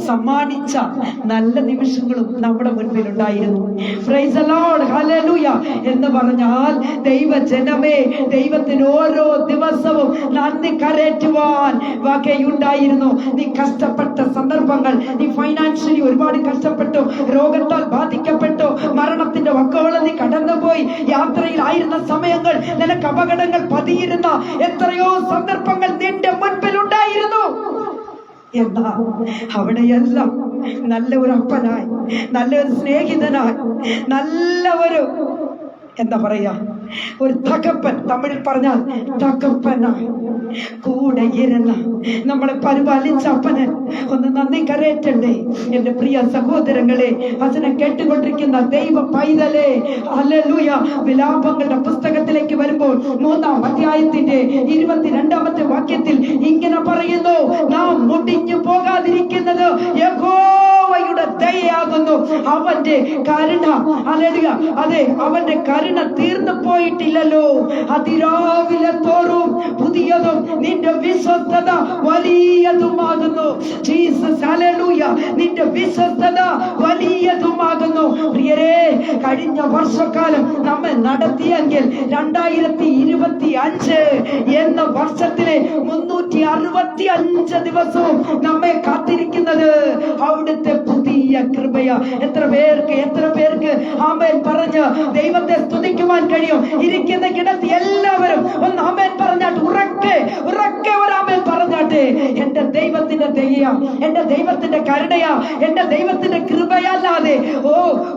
സമ്മാനിച്ച നല്ല നിമിഷങ്ങളും നമ്മുടെ മുൻപിൽ ഉണ്ടായിരുന്നു. പ്രൈസ് ദി ലോർഡ്, ഹല്ലേലൂയ എന്ന് പറഞ്ഞാൽ ദൈവജനമേ, ദൈവത്തിന് ഓരോ ദിവസവും നന്ദി കരേറ്റുവാൻ വകയുണ്ടായിരുന്നു. നീ കഷ്ടപ്പെട്ട സന്ദർഭങ്ങൾ, നീ ഫൈനാൻഷ്യലി ഒരുപാട് കഷ്ടപ്പെട്ടു, രോഗത്താൽ ബാധിക്കപ്പെട്ടു, മരണത്തിന്റെ വക്കോളം നീ കടന്നുപോയി, യാത്രയിലായിരുന്ന സമയങ്ങൾ, നിനക്ക് അപകടങ്ങൾ പതിയിരുന്ന എത്രയോ സന്ദർഭങ്ങൾ നിന്റെ മുൻപിൽ ഉണ്ടായിരുന്നു. എന്നാ അവിടെയെല്ലാം നല്ല ഒരു അപ്പനായി, നല്ലൊരു സ്നേഹിതനായി, നല്ല ഒരു എന്താ പറയാ, ഒരു തകപ്പൻ, തമിഴിൽ പറഞ്ഞാൽ തകപ്പനായി കൂടെ ഇരുന്ന നമ്മളെ പരിപാലിച്ച അപ്പന് ഒന്ന് നന്ദി കരേറ്റണ്ടേ? എന്റെ പ്രിയ സഹോദരങ്ങളെ, വചനം കേട്ടുകൊണ്ടിരിക്കുന്ന ദൈവ പൈതലേ, ഹല്ലേലൂയ. വിലാപങ്ങളുടെ പുസ്തകത്തിലേക്ക് വരുമ്പോൾ 3-ാം അധ്യായത്തിന്റെ 22-ാമത്തെ വാക്യത്തിൽ ഇങ്ങനെ പറയുന്നു, നാം മുടിഞ്ഞു പോകാതിരിക്കുന്നത് യഹോവയുടെ ദയയാകുന്നു, അവന്റെ കരുണ, ഹല്ലേലൂയ, അതെ, അവന്റെ കരുണ തീർന്നു പോയിട്ടില്ലല്ലോ. അതിരാവിലെ തോറും പുതിയതും നിന്റെ വിശ്വസ്തത വലിയതുമാകുന്നു. ജീസസ്, ഹല്ലേലൂയ, നിന്റെ വിശ്വസ്തത വലിയതുമാകുന്നു. പ്രിയരേ, കഴിഞ്ഞ വർഷക്കാലം നമ്മെ നടത്തിയെങ്കിൽ 2025 എന്ന വർഷത്തിലെ 365 ദിവസവും നമ്മെ കാത്തിരിക്കുന്നത് അവിടുത്തെ പുതിയ കൃപയാ. എത്ര പേർക്ക് ആമേൻ പറഞ്ഞ് ദൈവത്തെ സ്തുതിക്കുവാൻ കഴിയും? ഇരിക്കുന്ന കിടത്തി എല്ലാവരും ഒന്ന് ആമേൻ പറഞ്ഞാട്ട്, ഉറക്കെ ഒരു ആമേൻ പറഞ്ഞാട്ടെ. എന്റെ ദൈവത്തിന്റെ ദയയാ, എന്റെ ദൈവത്തിന്റെ കരുണയാ, എന്റെ ദൈവത്തിന്റെ കൃപയല്ലാതെ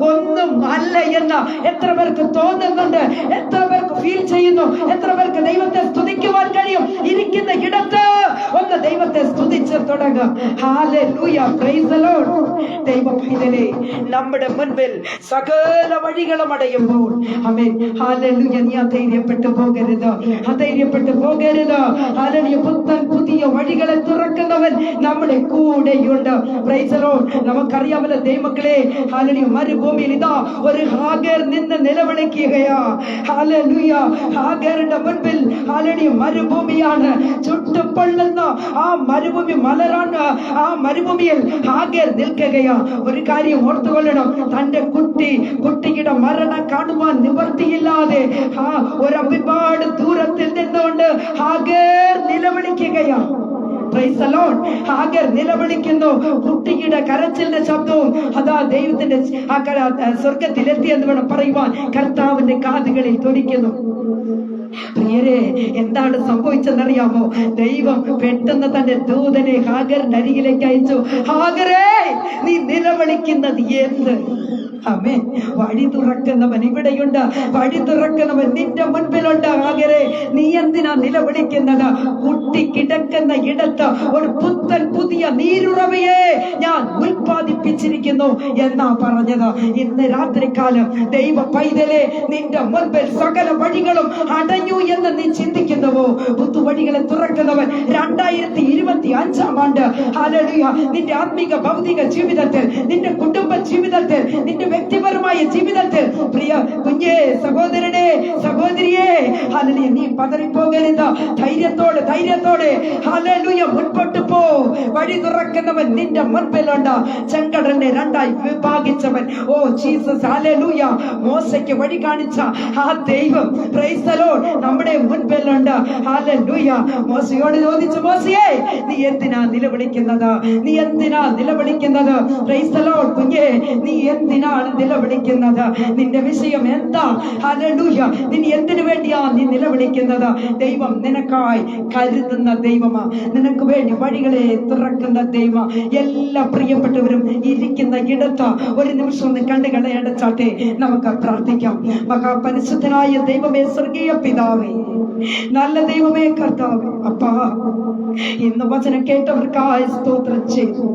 ഒന്നും അല്ല എന്ന് എത്ര പേർക്ക് തോന്നുന്നുണ്ട്? എത്ര പേർക്ക് ഫീൽ ചെയ്യുന്നു? എത്ര പേർക്ക് ദൈവത്തെ സ്തുതിക്കുവാൻ കഴിയും? ഇരിക്കുന്ന ഇടത്ത് ഒന്ന് ദൈവത്തെ സ്തുതിച്ച് തുടങ്ങുക. Hallelujah, praise the Lord. ദൈവ പൈതലേ, നമ്മുടെ മുൻപിൽ സകല വഴികളും അടയുമ്പോൾ ആമേൻ, ഹല്ലേലൂയ, നീ അധൈര്യപ്പെട്ടു പോകരുത്. ഹല്ലേലൂയ, പുതിയ വഴികളെ തുറക്കുന്നവൻ നമ്മുടെ കൂടെയുണ്ട്. Price the Lord. നമുക്കറിയാമല്ലോ ദൈവമക്കളെ, ഹല്ലേലൂയ, മരുഭൂമിയിൽ ഇതാ ഒരു ഹാഗർ നിന്ന് നിലവിളിക്കുകയാ. ഹല്ലേലൂയ, ഹാഗറിന്റെ മുൻപിൽ ഹല്ലേലൂയ മരുഭൂമിയാണ്, ചുട്ടുപൊള്ളുന്ന ആ മരുഭൂമി മലരാണ്. ആ മരുഭൂമിയിൽ ഹാഗർ നിൽക്കുകയാ. ഒരു കാര്യം ഓർത്തുകൊള്ളണം, തന്റെ കുട്ടിയുടെ മരണം കാണുവാൻ നിവർത്തിയില്ലാതെ ഒരുപാട് ദൂരത്തിൽ നിന്നുകൊണ്ട് ഹാഗർ നിലവിളിക്കുകയാ. Praise the Lord. ഹാഗർ നിലവിളിക്കുന്നു. കുട്ടിയുടെ കരച്ചിലിന്റെ ശബ്ദവും അതാ ദൈവത്തിന്റെ സ്വർഗത്തിലെത്തി എന്ന് വേണം പറയുവാൻ കർത്താവിന്റെ കാതുകളിൽ തൊടിക്കുന്നു. പ്രിയരെ, എന്താണ് സംഭവിച്ചെന്നറിയാമോ? ദൈവം പെട്ടെന്ന് തന്റെ ദൂതനെ ഹാഗറിന്റെ അരികിലേക്ക് അയച്ചു. ഹാഗറേ, നീ നിലവിളിക്കുന്നത് എന്ത്? അമ്മേ, വഴി തുറക്കുന്നവൻ ഇവിടെയുണ്ട്. വഴി തുറക്കുന്നവൻ നിന്റെ മുൻപിലുണ്ട്. ഹാഗറേ, നീ എന്തിനാ നിലവിളിക്കുന്നത്? കുട്ടി കിടക്കുന്ന ഇടത്ത് ഒരു പുതിയ നീരുറവയെ ഞാൻ ഉൽപ്പാദിപ്പിച്ചിരിക്കുന്നു എന്നാ പറഞ്ഞത്. ഇന്ന് രാത്രികാലം ദൈവ പൈതലെ, നിന്റെ മുൻപിൽ സകല വഴികളും അടഞ്ഞു എന്ന് നീ ചിന്തിക്കുന്നുവോ? പുതുവഴികളെ തുറക്കുന്നവൻ 2025 ആണ്ട്, ഹല്ലേലൂയ, നിന്റെ ആത്മീക ഭൗതിക ജീവിതത്തിൽ, നിന്റെ കുടുംബ ജീവിതത്തിൽ, നിന്റെ വ്യക്തിപരമായ ജീവിതത്തിൽ, പ്രിയ കുഞ്ഞേ, സഹോദരനെ, സഹോദരിയെ, ഹല്ലേലൂയ, നീ പതറിപ്പോകരുത്. ധൈര്യത്തോടെ ഹല്ലേലൂയ മുൻപോട്ട് പോ. വഴി തുറക്കുന്നവൻ നിന്റെ മുൻപിലുണ്ട്. ചെങ്കടലിനെ രണ്ടായി വിഭാഗിച്ചവൻ, ഓ ജീസസ്, ഹല്ലേലൂയ, മോശയ്ക്ക് വഴി കാണിച്ച ആ ദൈവം, പ്രൈസ് ദി ലോർഡ്, നമ്മുടെ മുൻപിലുണ്ട്. ഹല്ലേലൂയ. മോശയോട് ചോദിച്ചു, മോശയെ, നീ എന്തിനാ നിലവിളിക്കുന്നത്? നീ എന്തിനാ നിലവിളിക്കുന്നത്? Price the Lord. കുഞ്ഞേ, നീ എന്തിനാണ് നിലവിളിക്കുന്നത്? നിന്റെ വിഷയം എന്താ? ഹല്ലേലൂയ. നീ എന്തിനു വേണ്ടിയാ നീ നിലവിളിക്കുന്നത്? ദൈവം നിനക്കായി കരുതുന്ന ദൈവമാ, നിനക്ക് വേണ്ടി വഴികളെ തുറക്കുന്ന ദൈവം. എല്ലാ പ്രിയപ്പെട്ടവരും ഇരിക്കുന്ന ഇടത്ത് ഒരു നിമിഷം ഒന്ന് കണ്ടുകളെ അടച്ചാട്ടെ, നമുക്ക് പ്രാർത്ഥിക്കാം. മഹാപരിശുദ്ധനായ ദൈവമേ, സ്വർഗീയ പിതാവേ, നല്ല ദൈവമേ, കർത്താവേ, അപ്പാ, ഇന്ന് വചനം കേട്ടവർക്കായി സ്തോത്രം ചെയ്തു.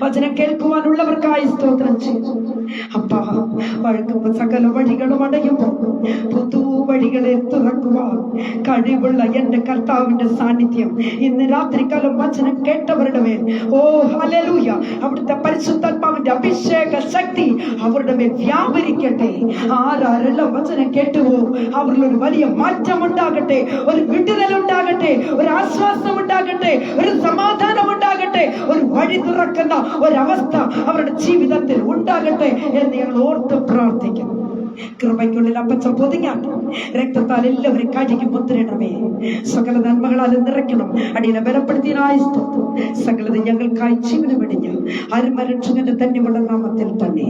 വചനം കേൾക്കുവാനുള്ളവർക്കായി സ്തോത്രം ചെയ്തു. അപ്പാ, വഴക്കുമ്പോ സകല വഴികളും അടയുമ്പോൾ പുതു വഴികളെ തുറക്കുവാൻ കഴിവുള്ള എന്റെ കർത്താവിന്റെ സാന്നിധ്യം ഇന്ന് രാത്രികാലം വചനം കേട്ടവരുടെ മേൽ, ഓ ഹല്ലേലൂയ, അവിടുത്തെ പരിശുദ്ധാത്മാവിന്റെ അഭിഷേക ശക്തി അവരുടെ മേൽ വ്യാപരിക്കട്ടെ. ആരെല്ലാം വചനം കേട്ടുവോ, അവരിൽ ഒരു വലിയ മാറ്റം ഉണ്ടാകട്ടെ, ഒരു വിടുതൽ ഉണ്ടാകട്ടെ, ഒരു ആശ്വാസം ഉണ്ടാകട്ടെ, ഒരു സമാധാനം ഉണ്ടാകട്ടെ, ഒരു വഴി തുറക്കുന്ന ഒരവസ്ഥ അവരുടെ ജീവിതത്തിൽ ഉണ്ടാകട്ടെ എന്ന് ഞങ്ങൾ ഓർത്ത് പ്രാർത്ഥിക്കുന്നു. കൃപയ്ക്കുള്ളിൽ അപ്പച്ചം പൊതിഞ്ഞാട്ട് രക്തത്താൽ എല്ലാവരും കഴുകി മുദ്രയിടമേ. സകല നന്മകളാൽ നിറയ്ക്കണം. അടിയനെ ബലപ്പെടുത്തിയതിനായി സ്തോത്രം. സകലത് ഞങ്ങൾക്കായി ജീവനം വെടിഞ്ഞ് അരുമരക്ഷകന്റെ തന്നെയുള്ള നാമത്തിൽ തന്നെ.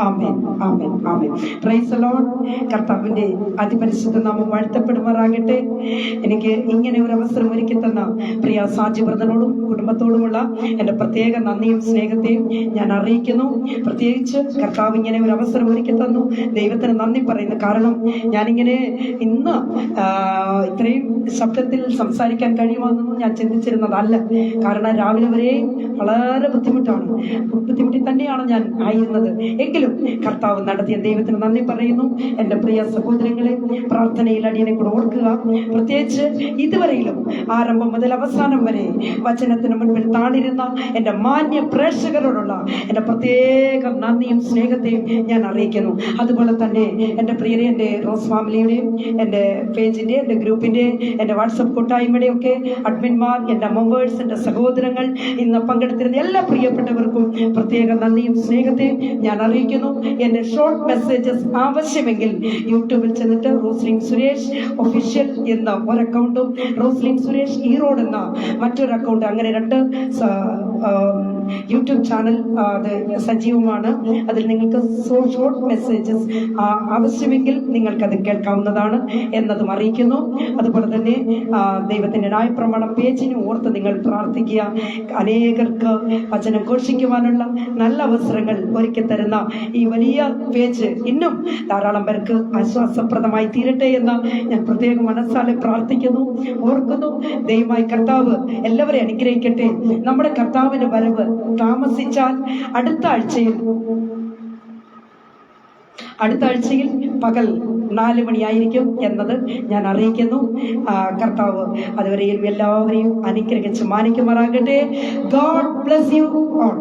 Amen, amen, amen. Praise the Lord. കർത്താവിന്റെ അതിപരിശുദ്ധ നാമം വാഴ്ത്തപ്പെടുമാറാകട്ടെ. എനിക്ക് ഇങ്ങനെ ഒരു അവസരം ഒരുക്കി തന്ന പ്രിയ സാജി ബ്രദറിനോടും കുടുംബത്തോടുമുള്ള എൻ്റെ പ്രത്യേക നന്ദിയും സ്നേഹത്തെയും ഞാൻ അറിയിക്കുന്നു. പ്രത്യേകിച്ച് കർത്താവ് ഇങ്ങനെ ഒരു അവസരം ഒരുക്കി തന്നു. ദൈവത്തിന് നന്ദി പറയുന്നു. കാരണം ഞാനിങ്ങനെ ഇന്ന് ഇത്രയും ശബ്ദത്തിൽ സംസാരിക്കാൻ കഴിയുമെന്നൊന്നും ഞാൻ ചിന്തിച്ചിരുന്നതല്ല. കാരണം രാവിലെ വരെ വളരെ ബുദ്ധിമുട്ടി തന്നെയാണ് ഞാൻ ആയിരുന്നത്. എങ്കിലും കർത്താവ് നടത്തിയ ദൈവത്തിന് നന്ദി പറയുന്നു. എൻ്റെ പ്രിയ സഹോദരങ്ങളെ, പ്രാർത്ഥനയിൽ അടിയനെ കൂടെ ഓർക്കുക. പ്രത്യേകിച്ച് ഇതുവരെയിലും ആരംഭം മുതൽ അവസാനം വരെ വചനത്തിന് മുൻപിൽ താണിരുന്ന എൻ്റെ മാന്യ പ്രേക്ഷകരോടുള്ള എൻ്റെ പ്രത്യേക നന്ദിയും സ്നേഹത്തെയും ഞാൻ അറിയിക്കുന്നു. അതുപോലെ തന്നെ എൻ്റെ പ്രിയരെ, എൻ്റെ റോസ് ഫാമിലിയുടെയും എൻ്റെ പേജിൻ്റെ, എൻ്റെ ഗ്രൂപ്പിൻ്റെ, എൻ്റെ വാട്സപ്പ് കൂട്ടായ്മയുടെ ഒക്കെ അഡ്മിന്മാർ, എൻ്റെ മെമ്പേഴ്സ്, എൻ്റെ സഹോദരങ്ങൾ, ഇന്ന് പങ്കെടുത്തിരുന്ന എല്ലാ പ്രിയപ്പെട്ടവർക്കും പ്രത്യേക നന്ദിയും സ്നേഹത്തെയും ഞാൻ അറിയിക്കുന്നു. എന്റെ ഷോർട്ട് മെസ്സേജസ് ആവശ്യമെങ്കിൽ യൂട്യൂബിൽ ചെന്നിട്ട് റോസ്ലിൻ സുരേഷ് ഒഫീഷ്യൽ എന്ന ഒരു അക്കൗണ്ടും റോസ്ലിൻ സുരേഷ് ഈറോഡ് എന്ന മറ്റൊരു അക്കൗണ്ട്, അങ്ങനെ 2 യൂട്യൂബ് ചാനൽ അത് സജീവമാണ്. അതിൽ നിങ്ങൾക്ക് ഷോർട്ട് മെസ്സേജസ് ആവശ്യമെങ്കിൽ നിങ്ങൾക്കത് കേൾക്കാവുന്നതാണ് എന്നതും അറിയിക്കുന്നു. അതുപോലെ തന്നെ ദൈവത്തിൻ്റെ ന്യായപ്രമാണം പേജിന് ഓർത്ത് നിങ്ങൾ പ്രാർത്ഥിക്കുക. അനേകർക്ക് വചനം ഘോഷിക്കുവാനുള്ള നല്ല അവസരങ്ങൾ ഒരുക്കി തരുന്ന ഈ വലിയ പേജ് ഇന്നും ധാരാളം പേർക്ക് ആശ്വാസപ്രദമായി തീരട്ടെ എന്ന് ഞാൻ പ്രത്യേകം മനസ്സാലെ പ്രാർത്ഥിക്കുന്നു, ഓർക്കുന്നു. ദൈവമായി കർത്താവ് എല്ലാവരെയും അനുഗ്രഹിക്കട്ടെ. നമ്മുടെ കർത്താവിന്റെ വരവ് താമസിച്ചാൽ അടുത്ത ആഴ്ചയിൽ പകൽ 4 മണിയായിരിക്കും എന്നത് ഞാൻ അറിയിക്കുന്നു. കർത്താവ് അതുവരെയും എല്ലാവരെയും അനുഗ്രഹിച്ച് മാനിക്കുമാറാകട്ടെ. God bless you all.